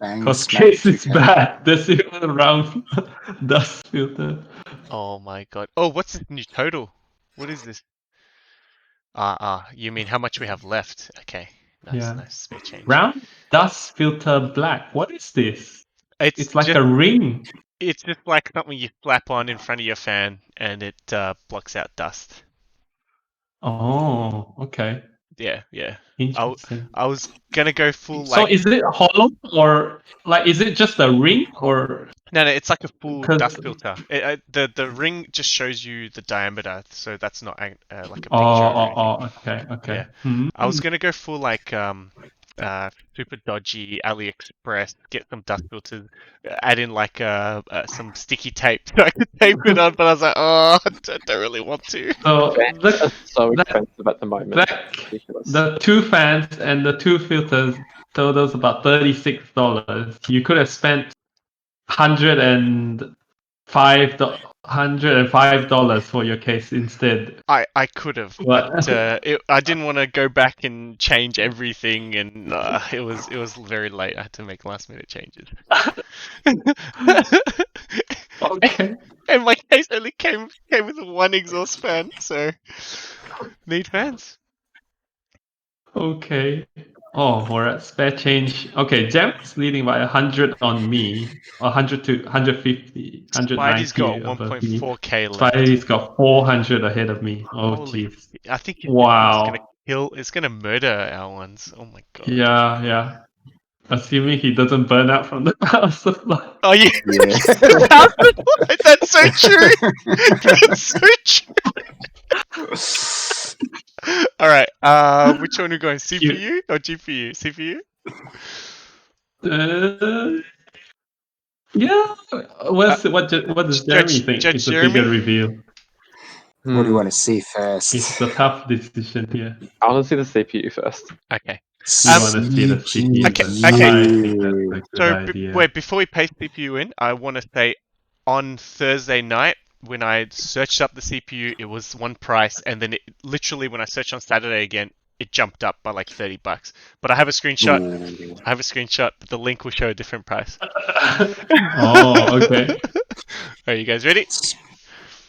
S1: Bang
S3: Because
S1: smack on
S3: case is
S1: 2K.
S3: bad. There's even a round dust filter.
S2: Oh my god. Oh, what's this new total? What is this? You mean how much we have left? Okay. Nice,
S3: Yeah.
S2: spare change.
S3: Round dust filter black. What is this?
S2: It's
S3: It's like
S2: just
S3: a ring.
S2: it's just like something you slap on in front of your fan and it blocks out dust.
S3: Oh, okay.
S2: Yeah.
S3: Interesting.
S2: I was gonna go full
S3: So
S2: like
S3: is it hollow or like is it just a ring or
S2: no, it's like a full
S3: because
S2: dust filter. The ring just shows you the diameter, so that's not like a picture or anything.
S3: okay.
S2: Yeah. I was gonna go full like super dodgy AliExpress, get some dust filters, add in like some sticky tape so I could tape it on, but I was like, oh, I don't really want to.
S3: So
S4: fans are so
S3: that
S4: expensive at the moment.
S3: that
S4: Ridiculous.
S3: the 2 fans and the 2 filters totals about $36. You could have spent $105 for your case instead.
S2: I could have,
S3: What?
S2: but I didn't want to go back and change everything, and it was very late. I had to make last minute changes.
S3: Okay.
S2: And my case only came with one exhaust fan, so need fans.
S3: Okay. Oh, we're at spare change. Okay, Jam's leading by 100 on me. 100 to 150,
S2: Spidey's got
S3: 190 above me.
S2: 1.4k left.
S3: Spidey's got 400 ahead of me. Oh,
S2: Holy!
S3: jeez.
S2: I think his system's gonna
S3: Wow.
S2: kill. It's gonna murder our ones. Oh my god.
S3: Yeah. Assuming he doesn't burn out from the power supply.
S2: Oh yeah.
S1: Yeah.
S2: That's so true. That's so true. All right. Which one are we going? CPU or GPU? CPU.
S3: Yeah. What does Jeremy think
S2: Judge
S3: is a
S2: Jeremy?
S3: bigger reveal?
S1: What do you want to see
S3: It's
S1: first?
S3: a tough decision here.
S4: I want to see the CPU first.
S2: Okay.
S3: You want to see the CPU
S2: Okay,
S3: first.
S2: okay.
S3: I think that's a good
S2: So
S3: idea.
S2: wait, before we paste CPU in, I want to say on Thursday night when I searched up the CPU, it was one price, and then literally when I searched on Saturday again, it jumped up by like $30. But I have a screenshot.
S1: Ooh.
S2: I have a screenshot, but the link will show a different price.
S3: Oh, okay.
S2: Are you guys ready?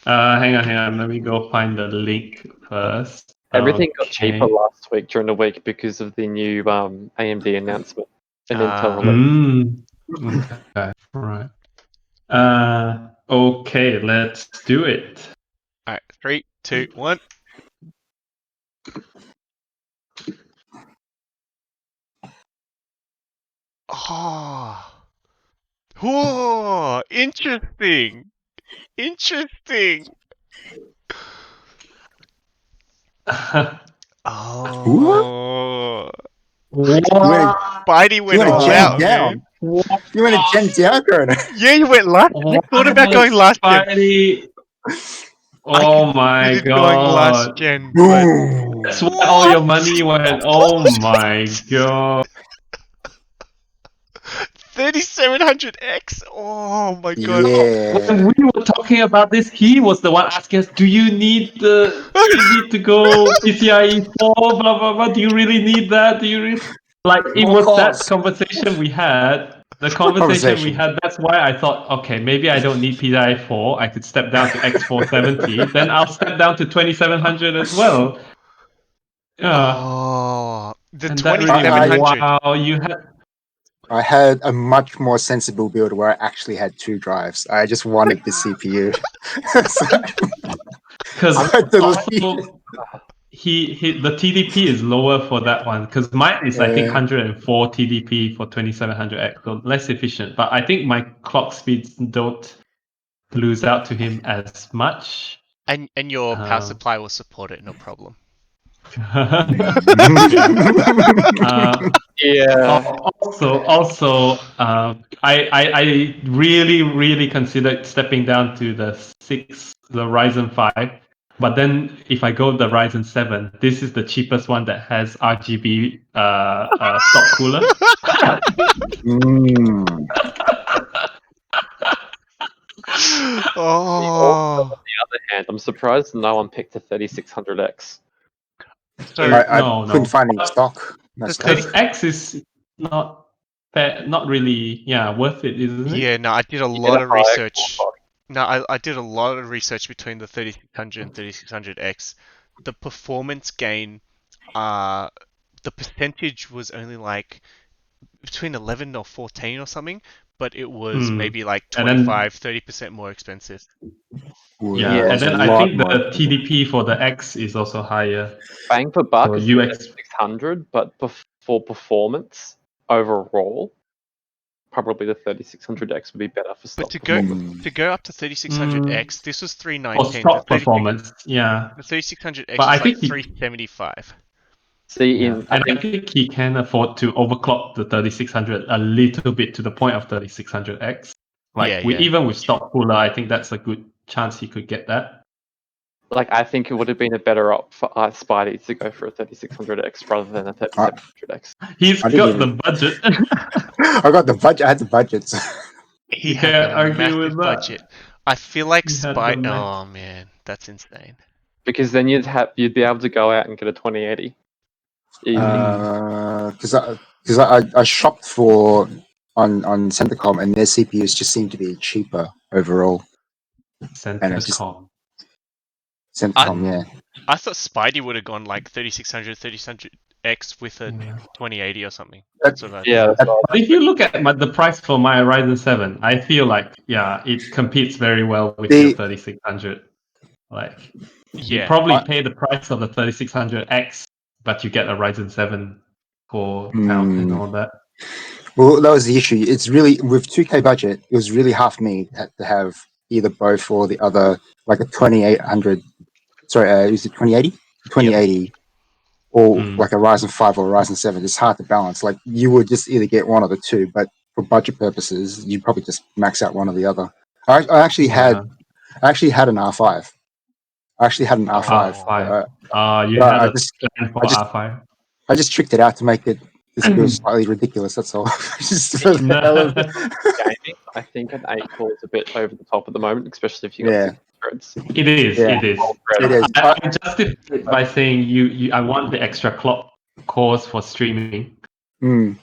S3: Hang on. Let me go find the link first.
S4: Everything got cheaper
S3: Okay.
S4: last week during the week because of the new AMD announcement and Intel release.
S3: Okay. Right. Okay. Let's do it.
S2: All right, 3, 2, 1. Oh. Whoa, interesting. Interesting. Oh. Spidey went
S1: You went a
S2: all
S1: gen
S2: out,
S1: down.
S2: man.
S1: You went a gen down, Corona.
S2: Yeah, you went last. I thought about going last gen.
S3: Spidey.
S2: I
S3: Oh my
S2: considered going last
S3: god.
S2: gen, but
S1: Boom.
S3: That's where all your money went. Oh my god.
S2: 3700X. Oh my god.
S1: Yeah.
S3: When we were talking about this, he was the one asking us, do you need to go PCIe 4, blah blah blah, do you really need that? Do you really like it
S1: Of
S3: was that
S1: course.
S3: conversation we had. The conversation we had, that's why I thought, okay, maybe I don't need PCIe 4. I could step down to X470. Then I'll step down to 2700 as well. Yeah.
S2: Oh, the
S3: And that really
S2: 2700.
S3: wow, you had
S1: I had a much more sensible build where I actually had 2 drives. I just wanted the CPU.
S3: because
S1: I deleted.
S3: he the TDP is lower for that one because mine is I think
S1: Yeah.
S3: 104 TDP for 2700X, so less efficient. But I think my clock speeds don't lose out to him as much.
S2: And your power supply will support it, no problem.
S4: Yeah.
S3: Also, I really considered stepping down to the Ryzen 5. But then if I go the Ryzen 7, this is the cheapest one that has RGB stock cooler.
S2: Oh.
S4: On the other hand, I'm surprised no one picked a 3600X.
S2: So
S1: I
S3: No.
S1: couldn't find any stock. No
S2: The
S1: stock.
S3: Because X is not really worth it, isn't it?
S2: yeah, no, I did a
S4: You
S2: lot
S4: get a
S2: of
S4: higher
S2: research.
S4: core clock.
S2: No, I did a lot of research between the 3600 and 3600X. The performance gain, the percentage was only like between 11 or 14 or something, but it was maybe like
S3: And then-
S2: 25-30% more expensive.
S3: Yeah,
S4: Yeah,
S3: and then I think the TDP for the X is also higher.
S4: Bang for buck
S3: So
S4: is
S3: UX
S4: 3600, but for performance overall, probably the 3600X would be better for stock
S2: But to
S4: performance.
S2: go up to 3600X, this was
S3: for
S2: 319.
S3: stock performance, yeah.
S2: The 3600X
S3: But I
S2: was like
S3: think he-
S2: 375.
S4: See,
S3: Yeah. I think he can afford to overclock the 3600 a little bit to the point of 3600X. Like
S2: Yeah.
S3: even with stock cooler, I think that's a good chance he could get that.
S4: like I think it would have been a better op for Spidey to go for a 3600X rather than a 3700X.
S3: He's
S1: I didn't
S3: got the budget.
S1: I got the budget. I had the budget.
S2: He
S3: You
S2: had
S3: can't
S2: the
S3: argue
S2: massive
S3: with that.
S2: budget. I feel like
S3: He had the max.
S2: Oh man, that's insane.
S4: Because then you'd be able to go out and get a 2080. Easy.
S1: Because I shopped for on Centrecom and their CPUs just seem to be cheaper overall.
S3: Centrecom.
S1: Centrecom, yeah.
S2: I thought Spidey would have gone like 3600, 3600X with a 2080 or something. That's what I
S4: Yeah, that's what
S3: But if you look at the price for my Ryzen 7, I feel like it competes very well with
S1: The-
S3: your 3600. Like you
S2: Yeah.
S3: probably pay the price of the 3600X, but you get a Ryzen 7 core count and all that.
S1: Well, that was the issue. It's really with 2K budget. It was really half me to have either both or the other, like a 2800. Sorry, is it 2080? 2080, or like a Ryzen 5 or a Ryzen 7. It's hard to balance. Like you would just either get one of the two, but for budget purposes, you'd probably just max out one or the other. I actually had an R5. I actually had an R5.
S3: R5. You
S1: but
S3: had
S1: I
S3: a
S1: just
S3: plan for
S1: I just-
S3: R5.
S1: I just tricked it out to make it just feel slightly ridiculous. That's all. Just for the hell of it.
S4: Gaming, I think an 8 core is a bit over the top at the moment, especially if you got
S1: Yeah.
S4: 6 threads.
S3: It is.
S1: Yeah.
S3: It is.
S1: It is.
S3: I justify it by saying I want the extra clock cores for streaming.
S1: No,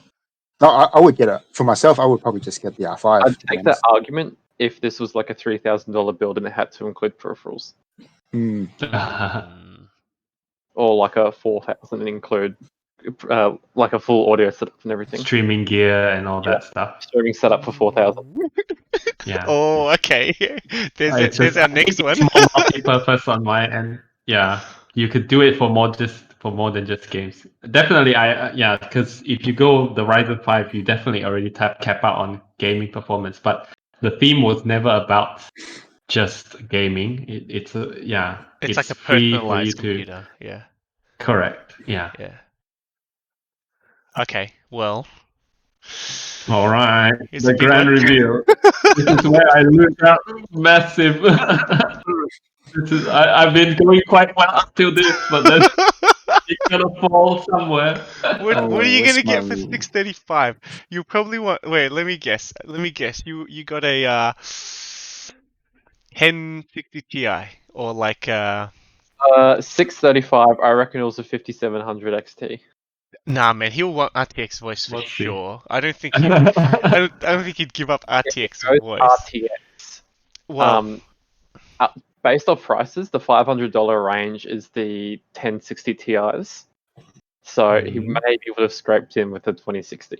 S1: I would get it for myself. I would probably just get the R5.
S4: I'd
S1: to be
S4: take that
S1: honest.
S4: argument if this was like a $3,000 build and it had to include peripherals,
S1: Mm.
S4: or like a 4,000 and include like a full audio setup and everything.
S3: Streaming gear and all that stuff.
S4: Streaming setup for 4,000.
S3: Yeah.
S2: Oh, okay. There's our next one.
S3: It's more multi-purpose on my end. Yeah, you could do it for more than just games. Definitely, because if you go the Ryzen 5, you definitely already cap out on gaming performance. But the theme was never about just gaming. It's
S2: It's like a
S3: free for you
S2: personalized
S3: to.
S2: computer. Yeah.
S3: Correct. Yeah.
S2: Yeah. Okay. Well.
S3: All right.
S2: Here's
S3: The
S2: a big
S3: grand
S2: one.
S3: reveal. This is where I lose out massive. I've been going quite well up till this, but then it's gonna fall somewhere.
S2: What are you
S1: what's
S2: gonna get
S1: my
S2: for
S1: rule?
S2: 635? You probably want. Wait, let me guess. You got a 1060 Ti or like
S4: 635, I reckon it was a 5700 XT.
S2: Nah, man, he'll want RTX voice for
S3: Let's see.
S2: sure. I don't think I don't think he'd give up RTX
S4: Goes
S2: voice.
S4: RTX.
S2: Well,
S4: Based off prices, the $500 range is the 1060 Ti's. So he maybe would have scraped in with the 2060.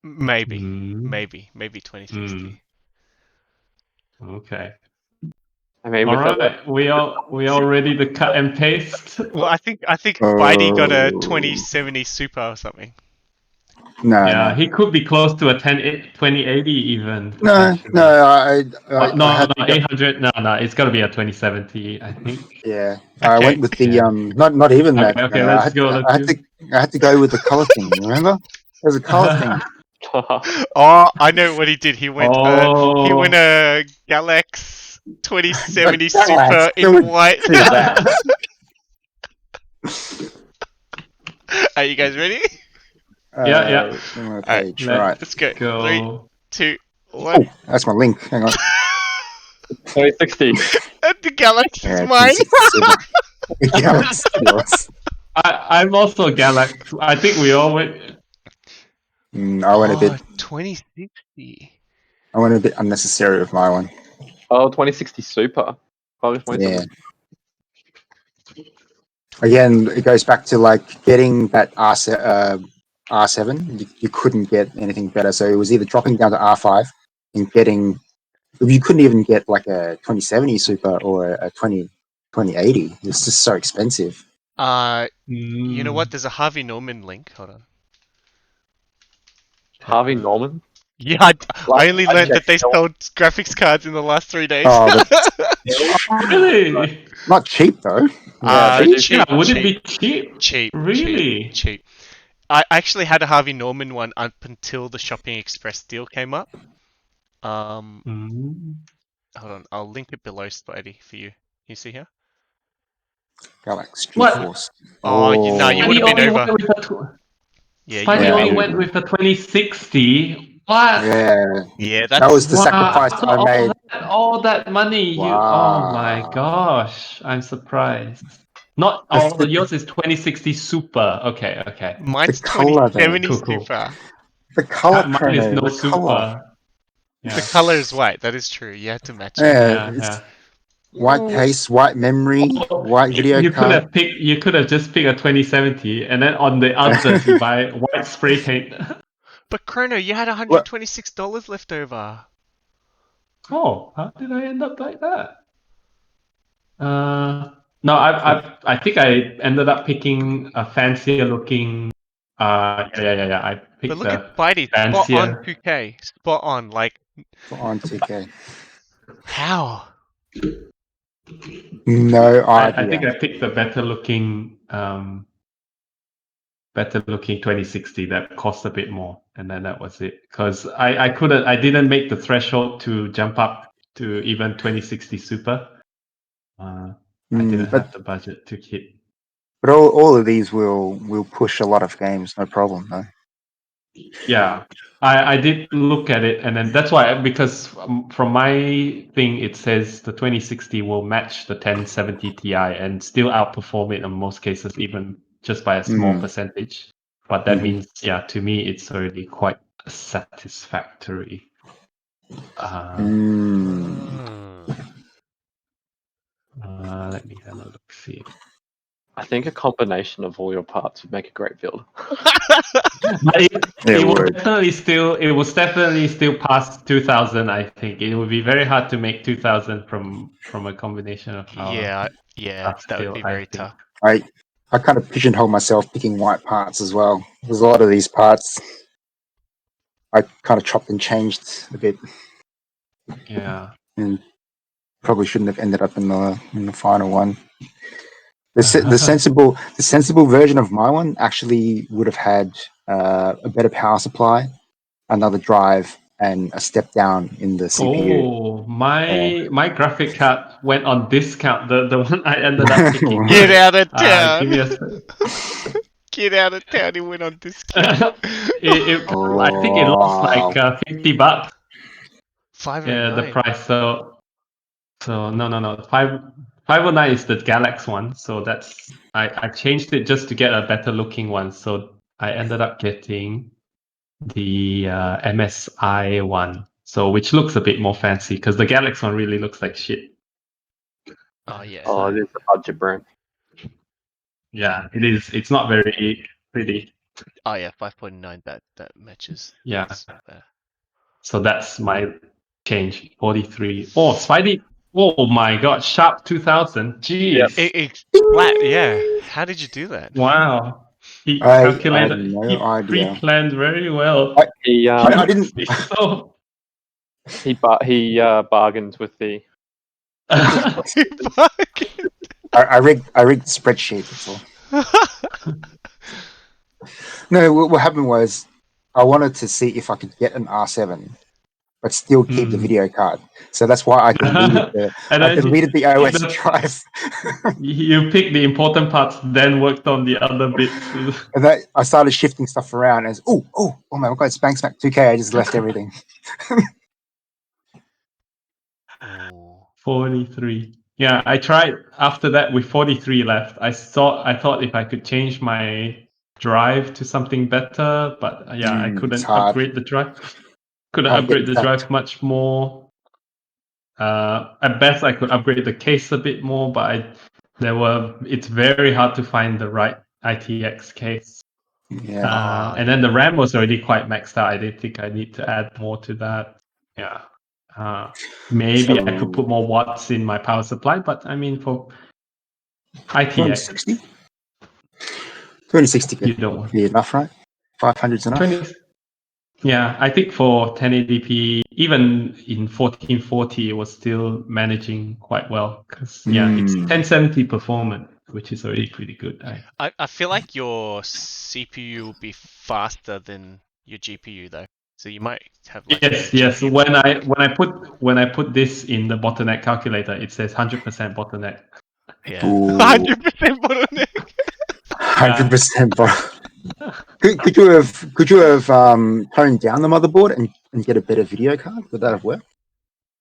S2: maybe
S3: Mm.
S2: 2060.
S3: Okay.
S4: I mean,
S3: All
S4: with
S3: right. We all ready to cut and paste?
S2: Well, I think Spidey got a 2070 Super or something.
S1: No,
S3: Yeah,
S1: no.
S3: he could be close to a 2080 even.
S1: No,
S3: potentially.
S1: no,
S3: No,
S1: I had to go,
S3: 800. No, it's got to be a 2070, I think.
S1: yeah. I
S2: Okay.
S1: went with the
S3: Yeah.
S1: not even that.
S3: Okay,
S1: I
S3: let's
S1: had,
S3: go.
S1: I had to go with the color thing. Remember, there's a color thing.
S2: Oh, I know what he did. He went
S3: Oh.
S2: a Galax 2070
S1: A
S2: Super
S1: Galax,
S2: in
S1: dude.
S2: white.
S1: See that?
S2: Are you guys ready?
S3: Yeah.
S1: On my
S2: Alright,
S1: page. Right.
S2: Let's go.
S3: Go.
S2: 3, 2, 1.
S1: Oh, that's my link. Hang on.
S4: 2060.
S2: And the Galax
S1: Yeah,
S2: is mine.
S1: The Galax is yours.
S3: I'm also Galax. I think we all went.
S1: I went a bit.
S2: 2060.
S1: I went a bit unnecessary with my one.
S4: Oh, 2060 Super. Oh,
S1: Yeah. Again, it goes back to like getting that R7. You couldn't get anything better, so it was either dropping down to R5 and getting. You couldn't even get like a 2070 Super or a 2080. It's just so expensive.
S2: You know what? There's a Harvey Norman link. Hold on.
S4: Harvey Norman?
S2: Yeah, I only learned that they sold graphics cards in the last 3 days.
S1: Oh,
S3: Really?
S1: not cheap though.
S2: Cheap,
S3: Would
S2: cheap,
S3: it be cheap?
S2: cheap.
S3: Really?
S2: Cheap. I actually had a Harvey Norman one up until the Shopping Express deal came up. Hold on, I'll link it below, Spidey, for you. You see here?
S1: Galax
S3: What?
S1: GeForce.
S2: Oh, you would have been over. Yeah, you would
S3: Spidey
S2: have
S3: only
S2: been
S3: went
S2: over.
S3: with the 2060. What?
S1: Yeah,
S2: Yeah,
S1: that was the
S3: Wow,
S1: sacrifice
S3: after
S1: I made.
S3: all that money, oh my
S1: Wow.
S3: gosh, I'm surprised. Not yours is 2060 Super. Okay.
S2: Mine's
S1: The color,
S2: 2070
S3: though. Cool.
S2: Super.
S1: The color,
S3: Mine is no
S1: the
S3: Super.
S1: color.
S3: Yeah.
S2: The color is white. That is true. You had to match it.
S1: Yeah,
S3: Yeah.
S1: white case, white memory, white video
S3: You could
S1: card.
S3: have picked. You could have just picked a 2070, and then on the others you buy white spray paint.
S2: But Chrono, you had $126 left over.
S3: Oh, how did I end up like that? No, I think I ended up picking a fancier looking. Yeah. I picked
S2: But look
S3: a
S2: at Spidey. Spot on
S3: fancier.
S2: 2K. Spot on. Like,
S1: On 2K.
S2: how?
S1: No idea.
S3: I think I picked a better looking 2060 that cost a bit more, and then that was it. Because I didn't make the threshold to jump up to even 2060 Super. I didn't
S1: but
S3: have the budget to keep.
S1: but all of these will push a lot of games, no problem. Though.
S3: Yeah, I did look at it, and then that's why, because from my thing it says the 2060 will match the 1070 Ti and still outperform it in most cases, even just by a small percentage. But that means, yeah, to me it's already quite satisfactory. Let me have a look. See.
S4: I think a combination of all your parts would make a great build.
S3: But
S1: Yeah,
S3: it will
S1: word.
S3: definitely still pass 2000. I think it would be very hard to make 2000 from a combination of power.
S2: Yeah, that would
S3: Still,
S2: be
S3: I
S2: very
S3: think.
S2: tough.
S1: I kind of pigeonhole myself picking white parts as well. There's a lot of these parts I kind of chopped and changed a bit,
S3: Yeah.
S1: and probably shouldn't have ended up in the final one. The sensible version of my one actually would have had a better power supply, another drive, and a step down in the CPU.
S3: Oh, my graphic card went on discount. The one I ended up picking.
S2: Get out of
S3: Give me
S2: town! Get out of town! He went on discount.
S3: I think it lost like $50. The
S2: 509.
S3: price. So no. 509 is the Galax one. So that's I changed it just to get a better looking one. So I ended up getting the MSI one. So which looks a bit more fancy because the Galax one really looks like shit.
S2: Oh yeah.
S4: Oh, it is a budget brand.
S3: Yeah, it is. It's not very pretty.
S2: Oh yeah, 5.9. That matches.
S3: Yeah.
S2: That's fair.
S3: So that's my change. 43. Oh, Spidey. Oh my god, Sharp 2000. Jeez.
S2: It's flat. Yeah. How did you do that?
S3: Wow. He
S1: I have
S3: calculated.
S1: no
S3: He
S1: idea.
S3: pre-planned very well.
S4: He
S1: I didn't.
S3: So.
S4: he bargained with the.
S1: I rigged the spreadsheet. That's all. No, what happened was I wanted to see if I could get an R7, but still keep the video card. So that's why I deleted the OS drive.
S3: You picked the important parts, then worked on the other bits.
S1: And that I started shifting stuff around as oh my god, it's Bang Smack 2K. I just left everything.
S3: 43. Yeah, I tried after that with 43 left. I thought if I could change my drive to something better, but yeah, I couldn't upgrade the drive. Couldn't upgrade the drive much more. At best, I could upgrade the case a bit more, but it's very hard to find the right ITX case.
S1: Yeah.
S3: And then the RAM was already quite maxed out. I didn't think I need to add more to that. Yeah. Maybe I could put more watts in my power supply, but I mean for ITX,
S1: 260
S3: you don't
S1: be enough, right? 500's enough.
S3: 20, yeah, I think for 1080p, even in 1440, it was still managing quite well because it's 1070 performance, which is already pretty good.
S2: I feel like your CPU will be faster than your GPU though, so you might have like
S3: yes. When I put this in the bottleneck calculator, it says 100% bottleneck.
S2: Yeah, 100% bottleneck.
S1: 100%. Could you have toned down the motherboard and get a better video card? Would that have worked?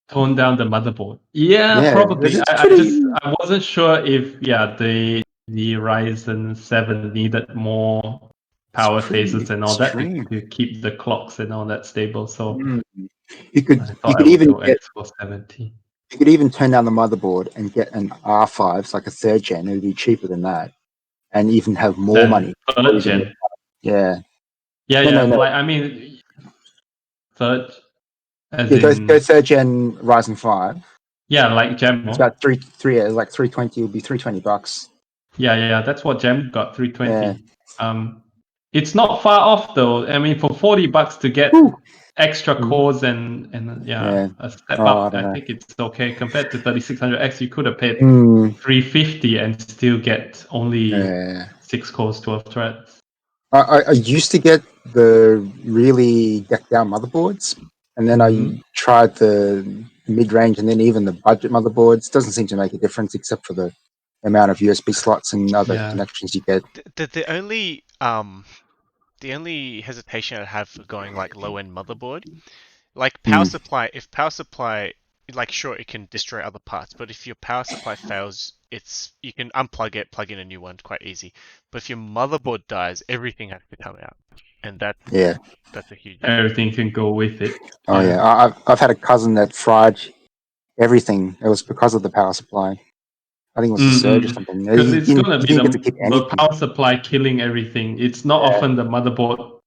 S3: Tone down the motherboard. Yeah, probably. I wasn't sure if the Ryzen 7 needed more power phases and all that to keep the clocks and all that stable. So
S1: you could even get
S3: X470.
S1: You could even turn down the motherboard and get an R5, it's like a third gen. It would be cheaper than that, and even have more money.
S3: Third gen.
S1: Yeah.
S3: No. Like I mean, third.
S1: Go third gen Ryzen 5.
S3: Yeah, like Gem.
S1: It's about like 320. It would be $320.
S3: Yeah. That's what Gem got, 320. Yeah. It's not far off though. I mean, for $40 to get extra cores and a step up, I think it's okay compared to 3600X. You could have paid $350 and still get only 6 cores, 12 threads.
S1: I used to get the really decked down motherboards, and then I tried the mid range, and then even the budget motherboards. Doesn't seem to make a difference except for the amount of USB slots and other
S3: Yeah.
S1: connections you get.
S2: The only hesitation I have for going like low end motherboard, like
S1: Hmm.
S2: if power supply, like sure it can destroy other parts, but if your power supply fails, you can unplug it, plug in a new one quite easy. But if your motherboard dies, everything has to come out, and
S1: Yeah.
S2: that's a huge issue.
S3: Everything can go with it.
S1: Oh yeah. I've had a cousin that fried everything. It was because of the power supply. I think it was a surge or something.
S3: Because it's gonna
S1: He
S3: be
S1: didn't get to keep
S3: the
S1: anything.
S3: power supply killing everything. It's not often the motherboard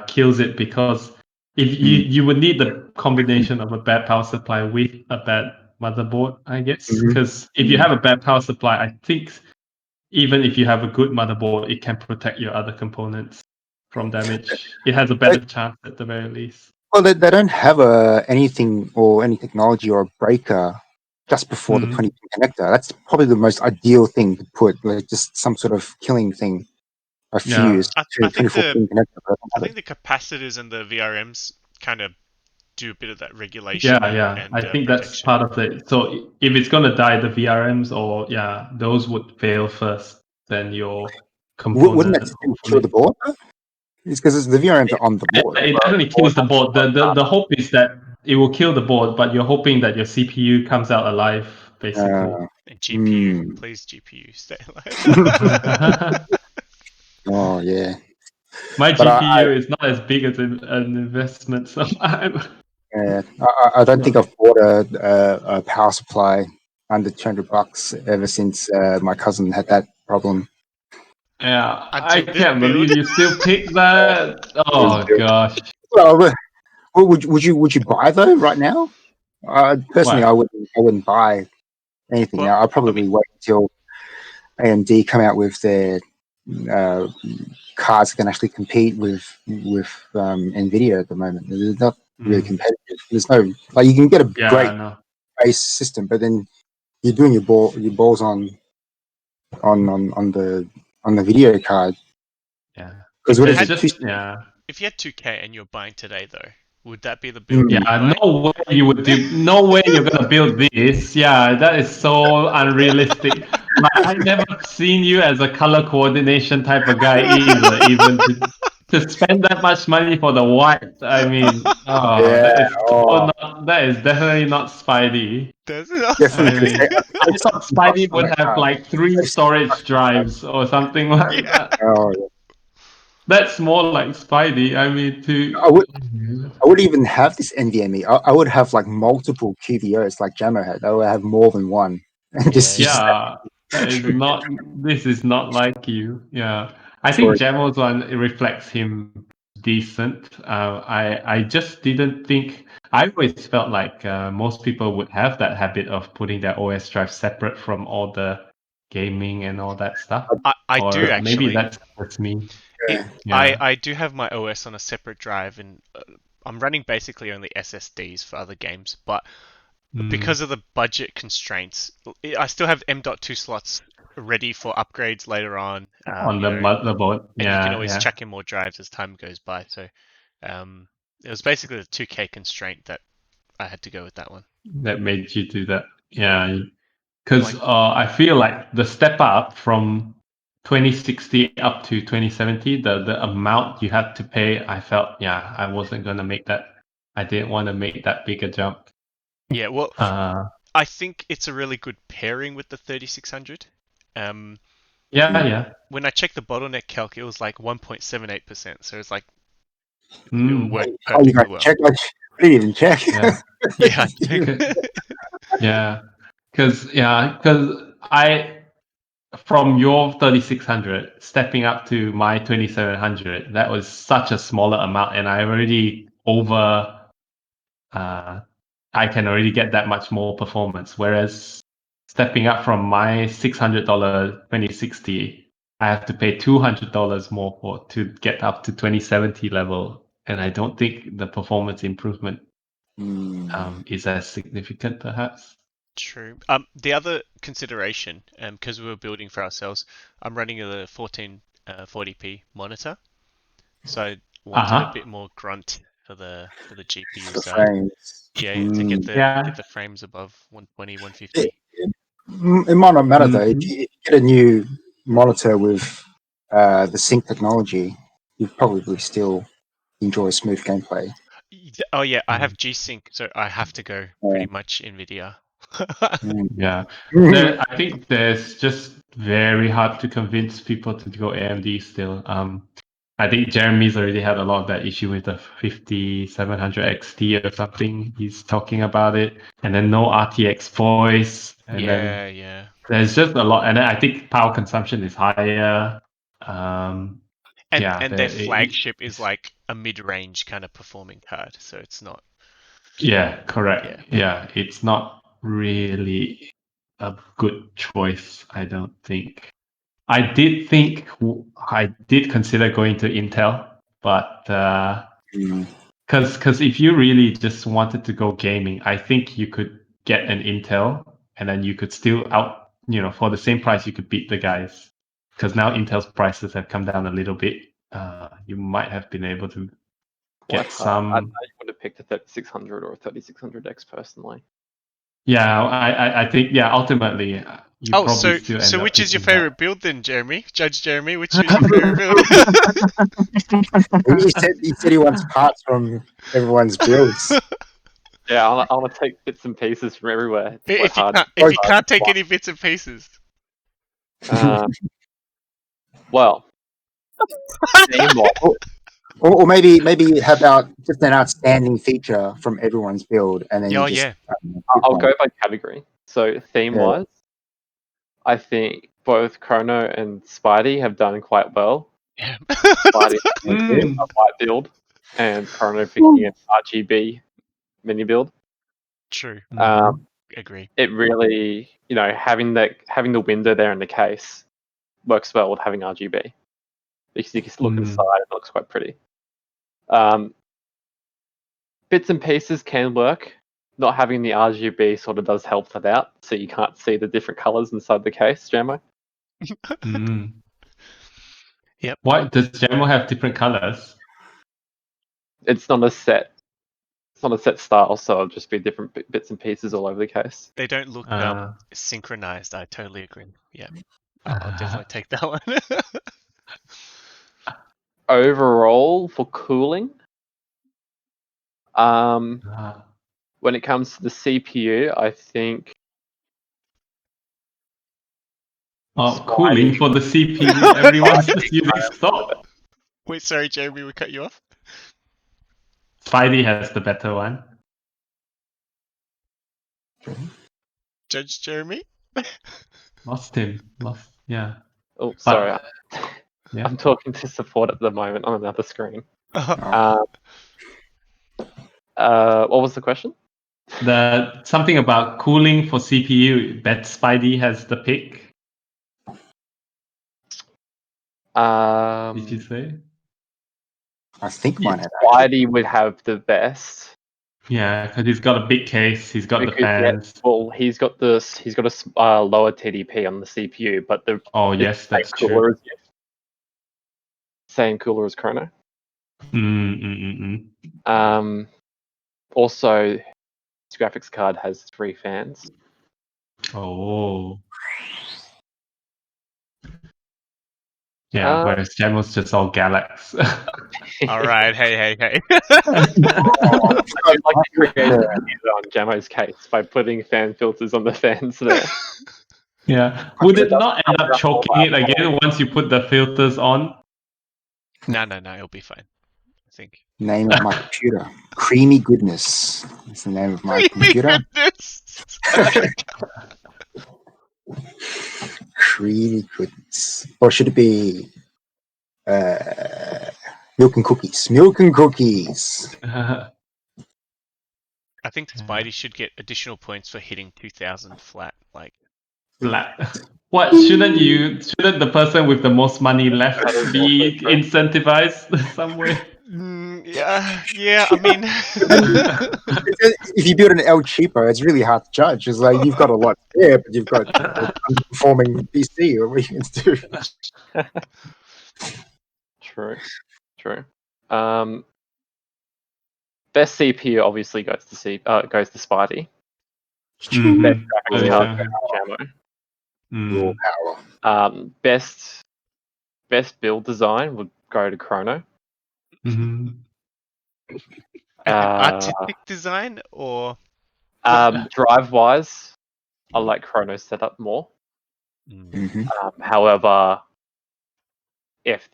S3: kills it, because if you would need the combination of a bad power supply with a bad motherboard, I guess.
S1: Mhm.
S3: Because if you have a bad power supply, I think even if you have a good motherboard, it can protect your other components from damage. It has a better chance at the very least.
S1: Well, they don't have anything or any technology or a breaker just before the 20 pin connector. That's probably the most ideal thing to put, like just some sort of killing thing, a
S3: Yeah.
S1: fuse to
S2: I
S1: a
S2: think
S1: 24 pin connector. But I don't
S2: I
S1: have
S2: think
S1: it.
S2: the capacitors and the VRMs kind of do a bit of that regulation
S3: Yeah.
S2: and
S3: I think that's
S2: protection.
S3: part of it. So if it's gonna die, the VRMs or those would fail first, then your
S1: Wouldn't that
S3: component
S1: still kill the
S3: hopefully.
S1: board? Though? It's because the VRMs are on the board.
S3: It
S1: Well,
S3: definitely
S1: the board
S3: kills the
S1: has
S3: board.
S1: one part.
S3: The hope is that it will kill the board, but you're hoping that your CPU comes out alive, basically.
S2: And GPU,
S1: Hmm.
S2: please GPU, stay alive.
S1: Oh yeah,
S3: My
S1: but
S3: GPU is not as big as an investment, so
S1: I don't think I've bought a power supply under $200 ever since my cousin had that problem.
S3: yeah, I
S2: Until this
S3: can't
S2: build.
S3: believe you still pick that. Oh gosh.
S1: Well, would you buy though right now? Personally,
S3: What?
S1: I wouldn't buy anything
S2: Well,
S1: now. I'd
S2: I mean,
S1: probably wait until AMD come out with their uh, cards that can actually compete with Nvidia at the moment. They're not really competitive. There's no like you can get a
S3: Yeah,
S1: great
S3: no.
S1: base system, but then you're doing your balls on the video card
S3: Yeah.
S1: because what is
S3: It's
S1: it?
S3: just yeah.
S2: if you had 2K and you're buying today though, would that be the build you'd
S1: Mm.
S2: be
S3: Yeah,
S2: buying?
S3: no way you would do. No way you're gonna build this. Yeah, that is so unrealistic. Like I never seen you as a color coordination type of guy either. Even to spend that much money for the white. I mean, oh,
S1: Yeah,
S3: that is
S1: oh,
S3: that is definitely not Spidey.
S2: Does it?
S1: definitely
S3: I
S1: because
S3: mean, I thought Spidey would have like 3
S1: They've so
S3: storage drives or something like
S2: Yeah.
S3: that.
S1: oh, yeah.
S3: That's more like Spidey. I mean,
S1: I would I would even have this NVMe. I would have like multiple QVOs like Jammer had. I would have more than one, and
S2: Yeah,
S1: just
S3: Yeah, that is
S2: true.
S3: not. This is not like you. Yeah, I think
S1: storage.
S3: Jamal's one it reflects him decent. I just didn't think. I always felt like most people would have that habit of putting their OS drive separate from all the gaming and all that stuff.
S2: I do
S3: Or maybe
S2: actually.
S3: that's just me.
S1: Yeah.
S2: I do have my OS on a separate drive, and I'm running basically only SSDs for other games. But because of the budget constraints, I still have M.2 slots ready for upgrades later on.
S3: On the motherboard.
S2: And you can
S3: Yeah,
S2: always
S3: yeah.
S2: chuck in more drives as time goes by. So it was basically the 2K constraint that I had to go with that one.
S3: That made you do that. Yeah, because
S2: Like,
S3: I feel like the step up from 2060 up to 2070, the amount you had to pay, I felt, I wasn't gonna make that. I didn't want to make that bigger jump.
S2: yeah, well,
S3: Uh,
S2: I think it's a really good pairing with the 3600.
S3: yeah.
S2: When I checked the bottleneck calc, it was like 1.78%. So it's like it will
S3: Mm,
S2: work
S1: Oh, you
S2: perfectly
S1: got
S2: well.
S1: check? I didn't even check.
S3: yeah.
S2: Yeah.
S3: Yeah. Because I from your 3600 stepping up to my 2700, that was such a smaller amount, and I already over. I can already get that much more performance. Whereas stepping up from my $600 2060, I have to pay $200 more to get up to 2070 level, and I don't think the performance improvement is as significant, perhaps.
S2: True. The other consideration, because we were building for ourselves, I'm running a 1440p monitor, so I wanted a
S3: Uh-huh.
S2: bit more grunt for the GPU
S1: The
S2: side.
S1: frames.
S2: Yeah, to get
S3: Yeah.
S2: the frames above 120,
S1: It,
S2: 150.
S1: it might not matter though. If
S3: Mhm.
S1: you get a new monitor with the sync technology, you probably still enjoy smooth gameplay.
S2: Oh yeah, I have
S3: Mm.
S2: G-Sync, so I have to go
S1: Yeah.
S2: pretty much NVIDIA.
S3: Yeah,
S1: Mm.
S3: I think there's just very hard to convince people to go AMD still. I think Jeremy's already had a lot of that issue with the 5700 XT or something. He's talking about it, and then no RTX voice, and then
S2: Yeah.
S3: there's just a lot. And then I think power consumption is higher.
S2: And their
S3: There,
S2: flagship is like a mid-range kind of performing card, so it's not.
S3: yeah, correct.
S2: Yeah.
S3: Yeah, it's not really a good choice, I don't think. I did consider going to Intel, but
S1: Mm.
S3: because if you really just wanted to go gaming, I think you could get an Intel and then you could still for the same price you could beat the guys. Because now Intel's prices have come down a little bit. You might have been able to get
S4: Bless heart. I
S3: some.
S4: would have picked a 3600 or a 3600X personally.
S3: Yeah, I think ultimately you
S2: Oh,
S3: probably
S2: so
S3: still
S2: so
S3: end up
S2: which is your
S3: picking that.
S2: favorite build then, Jeremy? Judge Jeremy, which is your favorite build?
S1: He said he wants parts from everyone's builds.
S4: Yeah, I want to take bits and pieces from everywhere. It's quite
S2: if you
S4: hard.
S2: can't if you can't take any bits and pieces.
S4: Well, theme-wise,
S1: Or maybe have out just an outstanding feature from everyone's build, and then you
S2: Oh
S1: just
S2: yeah.
S1: pick
S4: I'll
S1: one.
S4: go by category. So theme-wise, I think both Chrono and Spidey have done quite well.
S2: Yeah.
S4: Spidey
S3: Mm.
S4: a white build, and Chrono picking an RGB mini build.
S2: True. Agree.
S4: It really, having the window there in the case works well with having RGB because you can look inside and it looks quite pretty. Bits and pieces can work. Not having the RGB sort of does help that out, so you can't see the different colors inside the case, Jamo.
S2: Yep.
S3: Why does Jamo have different colors?
S4: It's not a set. It's not a set style, so it'll just be different bits and pieces all over the case.
S2: They don't look synchronized. I totally agree. Yeah. I'll definitely take that one.
S4: Overall, for cooling, when it comes to the CPU, I think.
S3: Cooling for the CPU. Everyone's just using stock.
S2: Wait, sorry, Jeremy, we cut you off.
S3: Spidey has the better one.
S2: Judge Jeremy?
S3: Lost him. Yeah.
S4: Oh, sorry. I'm talking to support at the moment on another screen. What was the question?
S3: Something about cooling for CPU. Bet Spidey has the pick. Did you say?
S1: I think mine had
S4: Spidey would have the best.
S3: Yeah, because he's got a big case. He's got the fans.
S4: He's got a lower TDP on the CPU, but
S3: yes, that's
S4: cooler
S3: true.
S4: Same cooler as Chrono. Also, his graphics card has 3 fans.
S3: Oh. Yeah, whereas Jamo's just all Galax.
S2: All right, hey.
S4: I do like to create on Jamo's case by putting fan filters on the fans there.
S3: Yeah. Would it not end up choking it again once you put the filters on?
S2: No, it'll be fine. I think.
S1: Name of my computer. Creamy Goodness. That's the name of my computer. Creamy Goodness. Or should it be Milk and Cookies? Milk and Cookies.
S2: I think Spidey should get additional points for hitting 2000 flat.
S3: Flat. What shouldn't the person with the most money left be incentivized somewhere?
S2: Yeah. I mean,
S1: if you build an El Cheapo, it's really hard to judge. It's like you've got a lot there, but you've got an underperforming PC. What are you going to do?
S4: True. Best CPU obviously goes to Spidey. Best graphics card goes to Jamo.
S1: Raw power.
S4: Best build design would go to Chrono.
S3: Mhm.
S2: Artistic design or
S4: Drive wise, I like Chrono's setup more.
S1: Hmm.
S4: However, if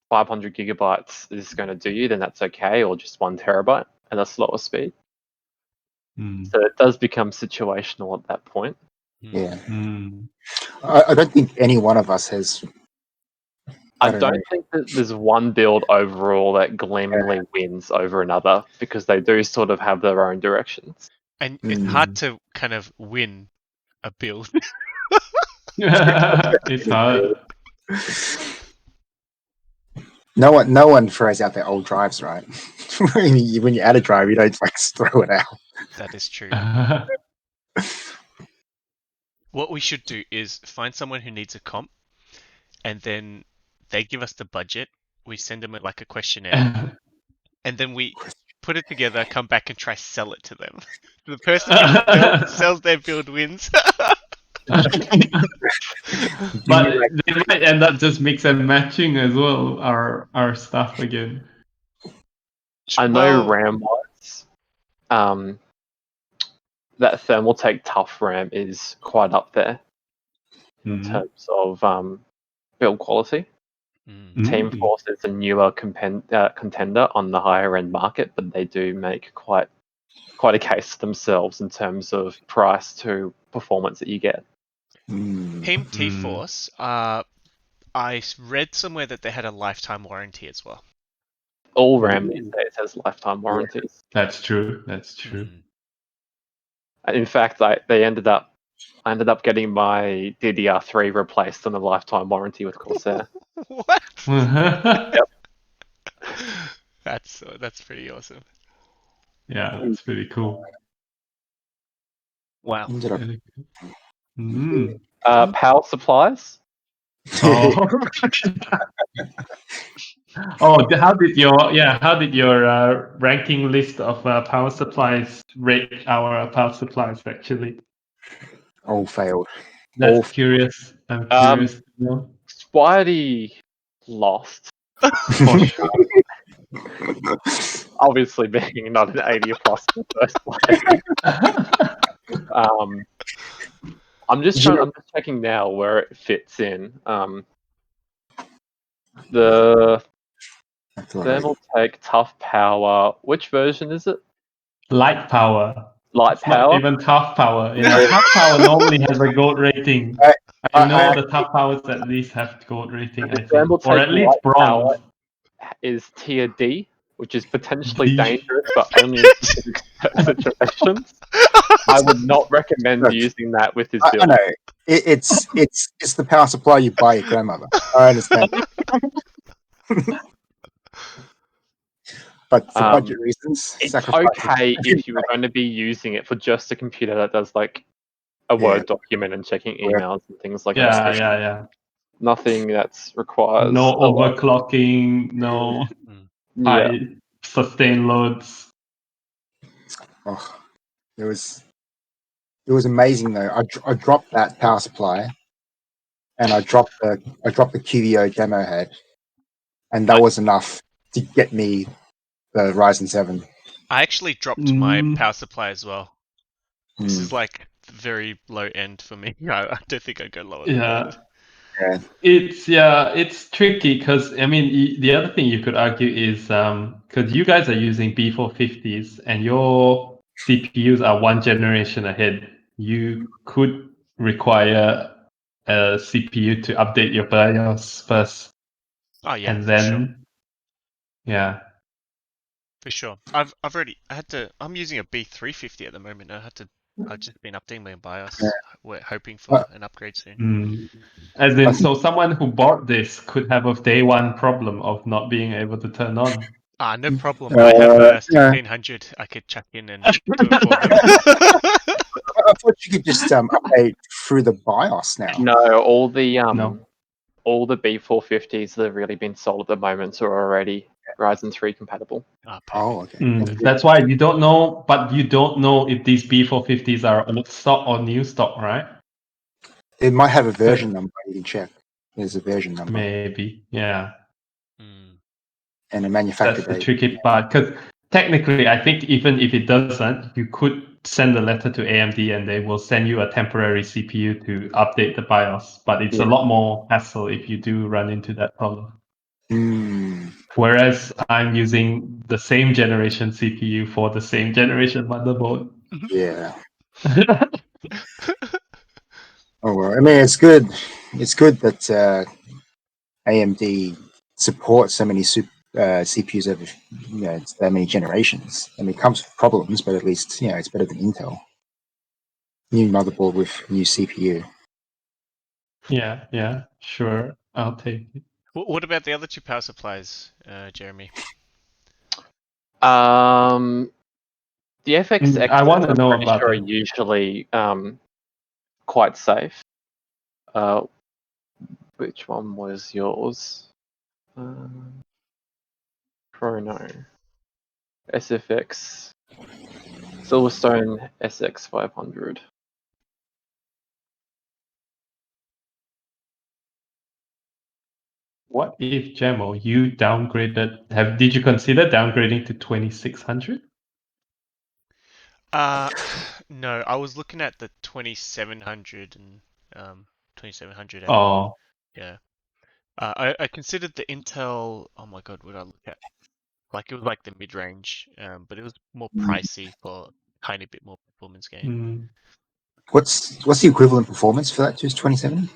S4: 500 gigabytes is going to do you, then that's okay, or just 1 terabyte at a slower speed.
S3: Mm.
S4: So it does become situational at that point.
S1: Yeah.
S3: Mm.
S1: I don't think any one of us has.
S4: I
S1: don't
S4: don't
S1: know.
S4: think that there's one build overall that gleamingly wins over another, because they do sort of have their own directions.
S2: and it's hard to kind of win a build.
S3: It's hard.
S1: No one throws out their old drives, right? when you add a drive, you don't like throw it out.
S2: That is true. What we should do is find someone who needs a comp, and then they give us the budget. We send them like a questionnaire, and then we put it together, come back and try sell it to them. The person who sells their build wins.
S3: But they might end up just mix and matching as well our stuff again.
S4: I know RAM wise, that Thermaltake Tough RAM is quite up there in terms of build quality. Team Force is a newer contender on the higher end market, but they do make quite a case themselves in terms of price to performance that you get.
S2: Team T-Force, I read somewhere that they had a lifetime warranty as well.
S4: All RAM these days has lifetime warranties.
S3: That's true.
S4: In fact, I ended up getting my DDR3 replaced on a lifetime warranty with Corsair.
S2: What?
S4: Yep.
S2: That's pretty awesome.
S3: Yeah, that's pretty cool.
S2: Wow.
S4: Power supplies.
S3: Oh. How did your ranking list of power supplies rate our power supplies actually?
S1: All failed.
S3: That's curious. I'm curious to know.
S4: Spidey lost for sure. Obviously, being not an 80 plus in the first place. I'm just checking now where it fits in. The Thermaltake Tough Power. Which version is it?
S3: Light power.
S4: Light
S3: It's
S4: power.
S3: not even tough power. Yeah, tough power normally has a gold rating. I know the tough powers at least have gold rating, I think, or at least bronze.
S4: Is tier D, which is potentially
S3: D.
S4: dangerous, but only in specific situations. I would not recommend using that with his build.
S1: I know. It's the power supply you buy your grandmother. I understand. But for budget reasons,
S4: it's okay if you're going to be using it for just a computer that does like a Word document and checking emails and things like that.
S3: Yeah.
S4: Nothing that's requires
S3: no overclocking, no high sustained loads.
S1: Oh, it was amazing though. I dropped that power supply, and I dropped the QVO demo head, and that was enough to get me the Ryzen 7.
S2: I actually dropped my power supply as well. This is like very low end for me. I don't think I'd go lower than that.
S1: Yeah.
S3: It's tricky because I mean the other thing you could argue is because you guys are using B450s and your CPUs are one generation ahead, you could require a CPU to update your BIOS first.
S2: Oh yeah,
S3: and then
S2: for sure. I'm using a B350 at the moment. I've just been updating my BIOS. We're hoping for an upgrade soon.
S3: As in, so someone who bought this could have a day one problem of not being able to turn on.
S2: No problem. I have a 1600 I could chuck in and do it for them.
S1: I thought you could just update through the BIOS now.
S4: No, all the B450s that have really been sold at the moment are already Ryzen 3 compatible.
S1: Okay.
S3: That's why you don't know, but you don't know if these B450s are old stock or new stock, right?
S1: It might have a version number. You can check. There's a version number
S3: Maybe, yeah.
S1: and a manufacturer
S3: That's the
S1: date.
S3: tricky part, because technically, I think even if it doesn't, you could send a letter to AMD and they will send you a temporary CPU to update the BIOS. But it's a
S1: Yeah.
S3: lot more hassle if you do run into that problem.
S1: Mm,
S3: Whereas I'm using the same generation CPU for the same generation motherboard.
S1: yeah. Oh well. I mean, it's good. It's good that AMD supports so many CPUs over that many generations. I mean, it comes with problems, but at least it's better than Intel. New motherboard with new CPU.
S3: Yeah, sure. I'll take it.
S2: What about the other two power supplies, Jeremy?
S4: The FXX
S3: I want to
S4: I'm
S3: know
S4: pretty
S3: about
S4: sure are
S3: them.
S4: usually quite safe. Which one was yours? Chrono. SFX. Silverstone SX500.
S3: What if, Jamo, you downgraded? Did you consider downgrading to 2600?
S2: No, I was looking at the 2700 and 2700M.
S3: Oh,
S2: Yeah. I considered the Intel. Oh my God, what did I look at? Like it was like the mid-range, but it was more pricey for a tiny bit more performance gain.
S1: What's the equivalent performance for that? Just 2070,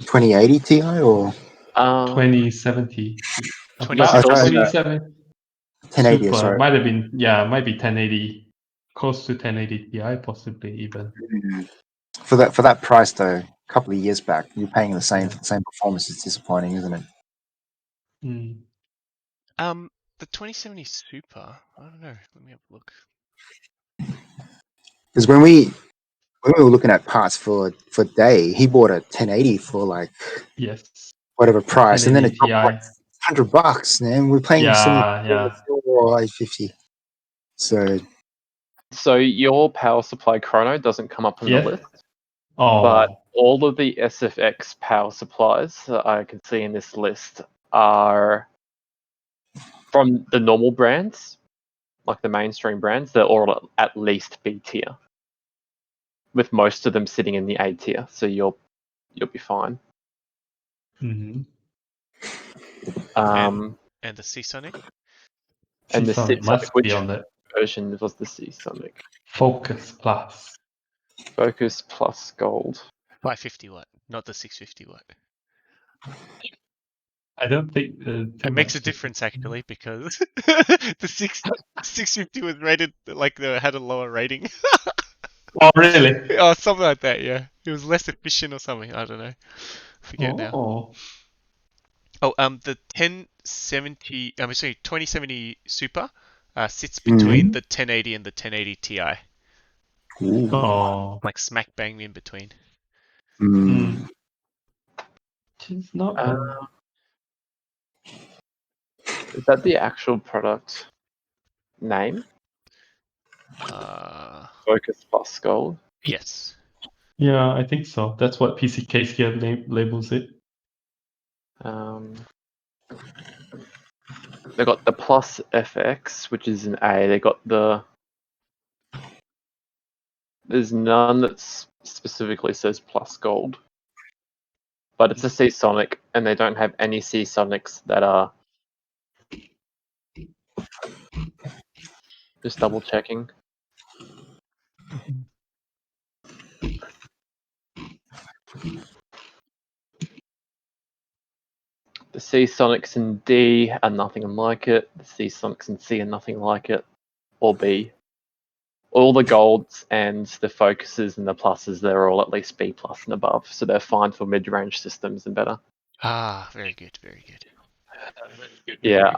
S1: 2080 Ti or
S3: 2070.
S4: You're
S3: About
S4: still
S2: 2070.
S3: 27
S1: 1080?
S3: Super.
S1: Sorry.
S3: Might have been, might be 1080, close to 1080 Ti, possibly even.
S1: For that price though, a couple of years back, you're paying the same for the same performance. It's disappointing, isn't it?
S2: The 2070 Super. I don't know. Let me have a look.
S1: Because when we were looking at parts for Day, he bought a 1080 for like
S3: Yes.
S1: whatever price, and then it
S3: 1080
S1: dropped like
S3: Ti.
S1: $100, man. We're paying similar
S3: Yeah.
S1: for 850.
S4: So your power supply chrono doesn't come up on the
S3: Yes.
S4: list, but
S3: Oh.
S4: all of the SFX power supplies that I can see in this list are from the normal brands, like the mainstream brands. They're all at least B tier, with most of them sitting in the A tier. So you'll be fine.
S3: Mm-hmm.
S2: And the Seasonic?
S4: And the
S3: Seasonic
S4: Seasonic,
S3: must be
S4: which
S3: on that.
S4: version was the Seasonic?
S3: Focus Plus.
S4: Focus Plus Gold.
S2: 550 watt, not the 650 watt.
S3: I don't think
S2: It makes a difference actually because the 650 was rated like they had a lower rating.
S3: Oh, really?
S2: Oh, something like that. Yeah, it was less efficient or something. I don't know. Forget now.
S3: Oh.
S2: Oh, the 1070. I'm sorry, 2070 Super sits between the 1080 and the 1080 Ti.
S3: Oh.
S2: Like smack bang in between.
S3: It's not bad.
S4: Is that the actual product name? Focus Plus Gold.
S2: Yes.
S3: Yeah, I think so. That's what PC Case here labels it.
S4: They got the Plus FX, which is an A. They got there's none that specifically says Plus Gold, but it's a Seasonic, and they don't have any Seasonics that are. Just double checking. The Seasonics in D are nothing like it. The Seasonics in C are nothing like it, or B. All the golds and the focuses and the pluses, they're all at least B plus and above, so they're fine for mid-range systems and better.
S2: Ah, very good, very good.
S4: Yeah,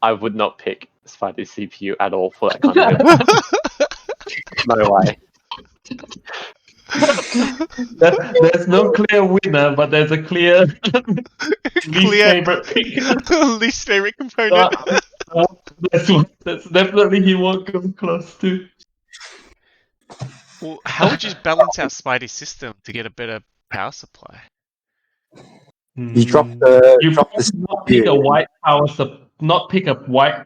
S4: I would not pick Spider's CPU at all for that kind of build. No way.
S3: There's no clear winner, but there's a clear least favorite pick.
S2: Least favorite component.
S3: That's definitely he won't come close to.
S2: Well, how would you balance out Spidey's system to get a better power supply?
S1: You drop the
S3: You
S1: drop the
S3: probably not pick a
S1: CPU.
S3: white not pick a white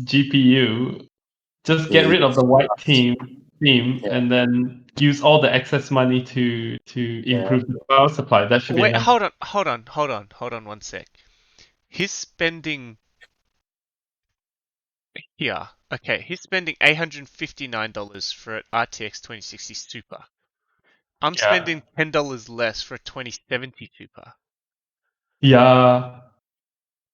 S3: GPU. Just get
S1: Yeah,
S3: rid of the white theme,
S1: Yeah.
S3: and then use all the excess money to improve the power supply. That should be
S2: Wait,
S3: enough.
S2: hold on 1 sec. He's spending here. Okay, he's spending $859 for an RTX 2060 Super. I'm
S3: Yeah.
S2: spending $10 less for a 2070 Super.
S3: Yeah.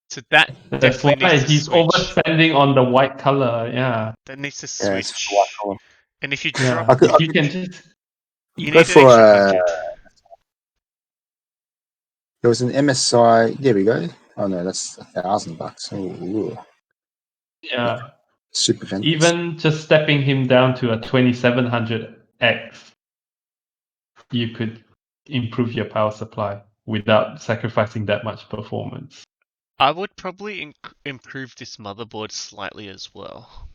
S2: So that
S3: That's
S2: definitely
S3: why
S2: needs to
S3: he's
S2: switch.
S3: overspending on the white color. Yeah.
S2: That needs to
S1: Yeah, it's
S2: switch.
S1: for white collar.
S2: And if you
S3: Yeah.
S2: drop,
S1: I could
S3: If you can just
S2: you
S1: go
S2: need an
S1: for
S2: extra 100.
S1: there was an MSI. There we go. Oh no, that's $1,000. Ooh,
S3: yeah.
S1: super fancy.
S3: Even just stepping him down to a 2700X, you could improve your power supply without sacrificing that much performance.
S2: I would probably improve this motherboard slightly as well.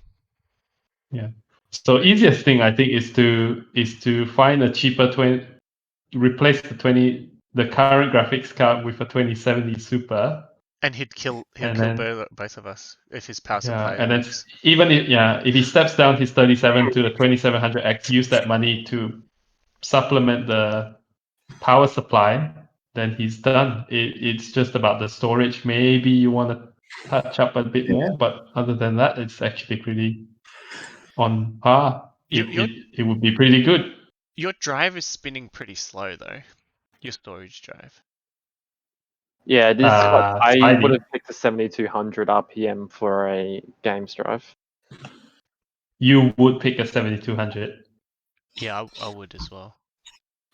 S3: Yeah. So easiest thing I think is to find a cheaper replace the current graphics card with a 2070 Super.
S2: And he'll kill
S3: And then
S2: both of us if his power
S3: yeah,
S2: supply
S3: and then
S2: works.
S3: even if he steps down his 37 to the 2700X, use that money to supplement the power supply, then he's done. It's just about the storage. Maybe you want to touch up a bit
S1: Yeah.
S3: more, but other than that, it's actually pretty on par. It would be pretty good.
S2: Your drive is spinning pretty slow though. Your storage drive.
S4: Yeah, it is. I
S3: Spidey.
S4: would have picked a 7200 RPM for a games drive.
S3: You would pick a 7200.
S2: Yeah, I would as well.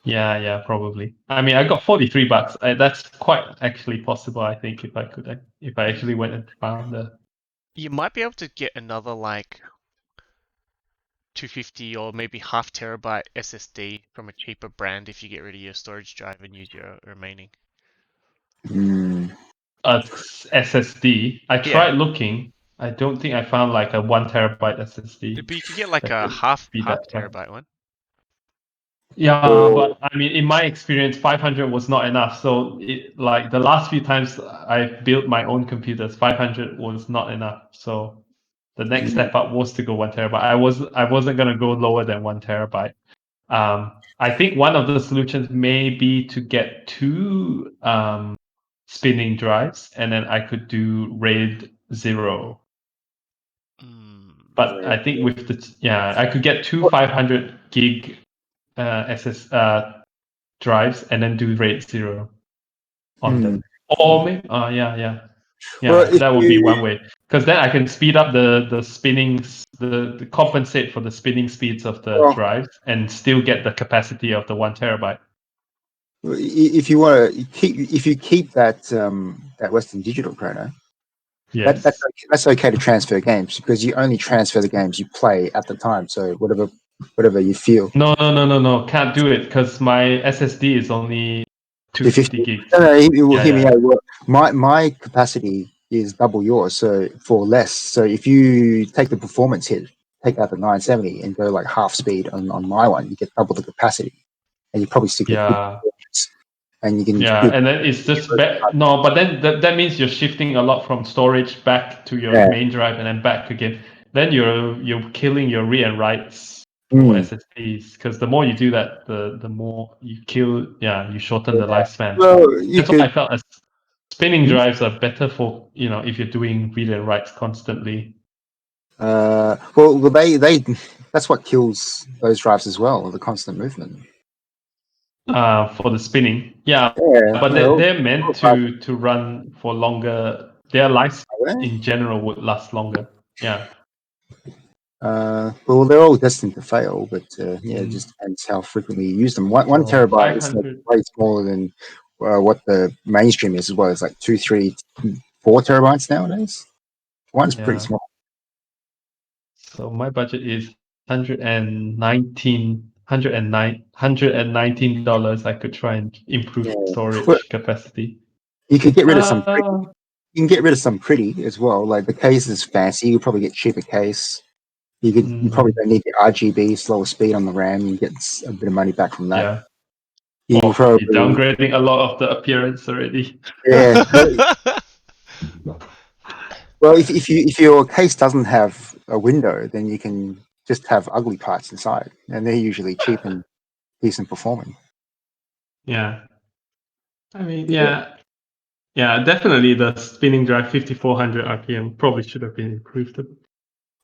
S3: Yeah, probably. I mean, I got $43. That's quite actually possible. I think if I actually went and found the.
S2: You might be able to get another like 250 or maybe half terabyte SSD from a cheaper brand if you get rid of your storage drive and use your remaining.
S1: Mm,
S3: A SSD. I
S2: Yeah.
S3: tried looking. I don't think I found like a 1 terabyte SSD.
S2: But you could get like
S3: that
S2: a
S3: could
S2: half
S3: be that fast.
S2: terabyte one.
S3: Yeah,
S1: Or-
S3: but I mean, in my experience, 500 was not enough. So, like the last few times I built my own computers, 500 was not enough. So, the next step up was to go 1 terabyte. I wasn't gonna go lower than 1 terabyte. I think one of the solutions may be to get two spinning drives, and then I could do RAID 0. But I think with I could get two 500 gig drives and then do RAID 0 on them. Or maybe,
S1: Well, if
S3: that would be
S1: you-
S3: one way. Because then I can speed up the spinning, the compensate for the spinning speeds of the
S1: Well-
S3: drives and still get the capacity of the 1 terabyte.
S1: if you want to if you keep that that Western Digital Chrono,
S3: Yes.
S1: that's okay to transfer games because you only transfer the games you play at the time. So whatever you feel.
S3: No. Can't do it because my SSD is only 250 gigs.
S1: Hear me
S3: Yeah.
S1: out. Well, my capacity is double yours, so for less. So if you take the performance hit, take out the 970 and go like half speed on my one, you get double the capacity, and you probably still get good
S3: Yeah.
S1: performance. And you can
S3: Yeah, and then it's just no, but then that means you're shifting a lot from storage back to your main drive and then back again. Then you're killing your read and writes for SSDs because the more you do that, the more you you shorten the lifespan.
S1: Well,
S3: That's why I felt as spinning drives are better for if you're doing read and writes constantly.
S1: Well, they that's what kills those drives as well, the constant movement.
S3: For the spinning, but they're meant to run for longer. Their life in general would last longer. Yeah.
S1: Well, they're all destined to fail, but it just depends how frequently you use them. One terabyte is like way smaller than what the mainstream is as well. It's like 2, 3, 4 terabytes nowadays. One's pretty small.
S3: So my budget is $119. I could try and improve storage capacity.
S1: You could get rid of some. You can get rid of some pretty as well. Like the case is fancy. You could probably get cheaper case. You probably don't need the RGB slower speed on the RAM. You get a bit of money back from that.
S3: Yeah.
S1: You
S3: Or
S1: probably
S3: you're downgrading a lot of the appearance already.
S1: yeah. Well, if your case doesn't have a window, then you can just have ugly parts inside, and they're usually cheap and decent performing.
S3: Yeah. I mean, yeah. Yeah, definitely the spinning drive 5400 RPM probably should have been improved a bit.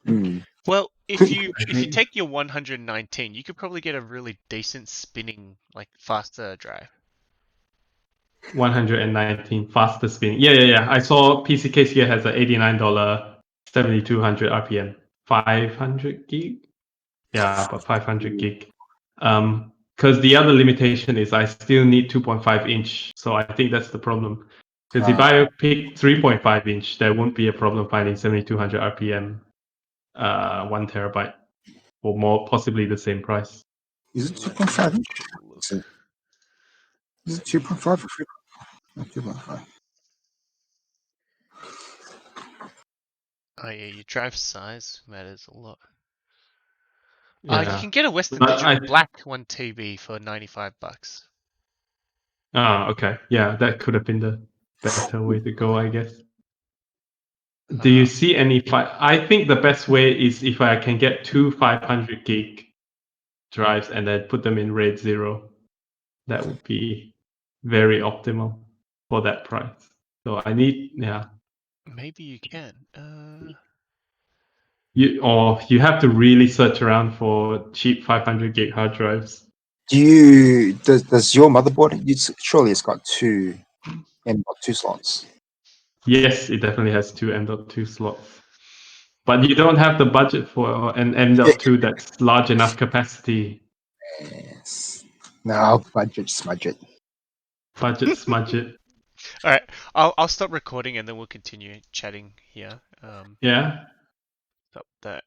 S1: Mm.
S2: Well, if
S1: Could-
S2: you take your 119, you could probably get a really decent spinning, like faster drive.
S3: 119 faster spinning. Yeah. I saw PC Case here has a $89 7200 RPM, 500 gig. Yeah, but 500 gig. Because the other limitation is I still need 2.5 inch, so I think that's the problem. Because if I pick 3.5 inch, there won't be a problem finding 7200 RPM, 1 terabyte, or more, possibly the same price.
S1: Is it 2.5 inch?
S2: Look.
S1: Is it 2.5 or 3? Not 2.5.
S2: Oh yeah, your drive size matters a lot.
S3: Yeah.
S2: You can get a Western
S3: But
S2: Digital Black 1 TB for $95.
S3: Okay. Yeah, that could have been the better way to go, I guess. Do you see any? I think the best way is if I can get two 500 gig drives and then put them in RAID 0. That would be very optimal for that price. So I need,
S2: Maybe you can.
S3: you have to really search around for cheap 500 gig hard drives.
S1: Does your motherboard? Surely it's got two M.2 slots.
S3: Yes, it definitely has two M.2 slots. But you don't have the budget for an M.2 that's large enough capacity.
S1: Yes. No, budget smudge it.
S3: Budget smudge it.
S2: All right, I'll stop recording and then we'll continue chatting here.
S3: Yeah.
S2: Stop that.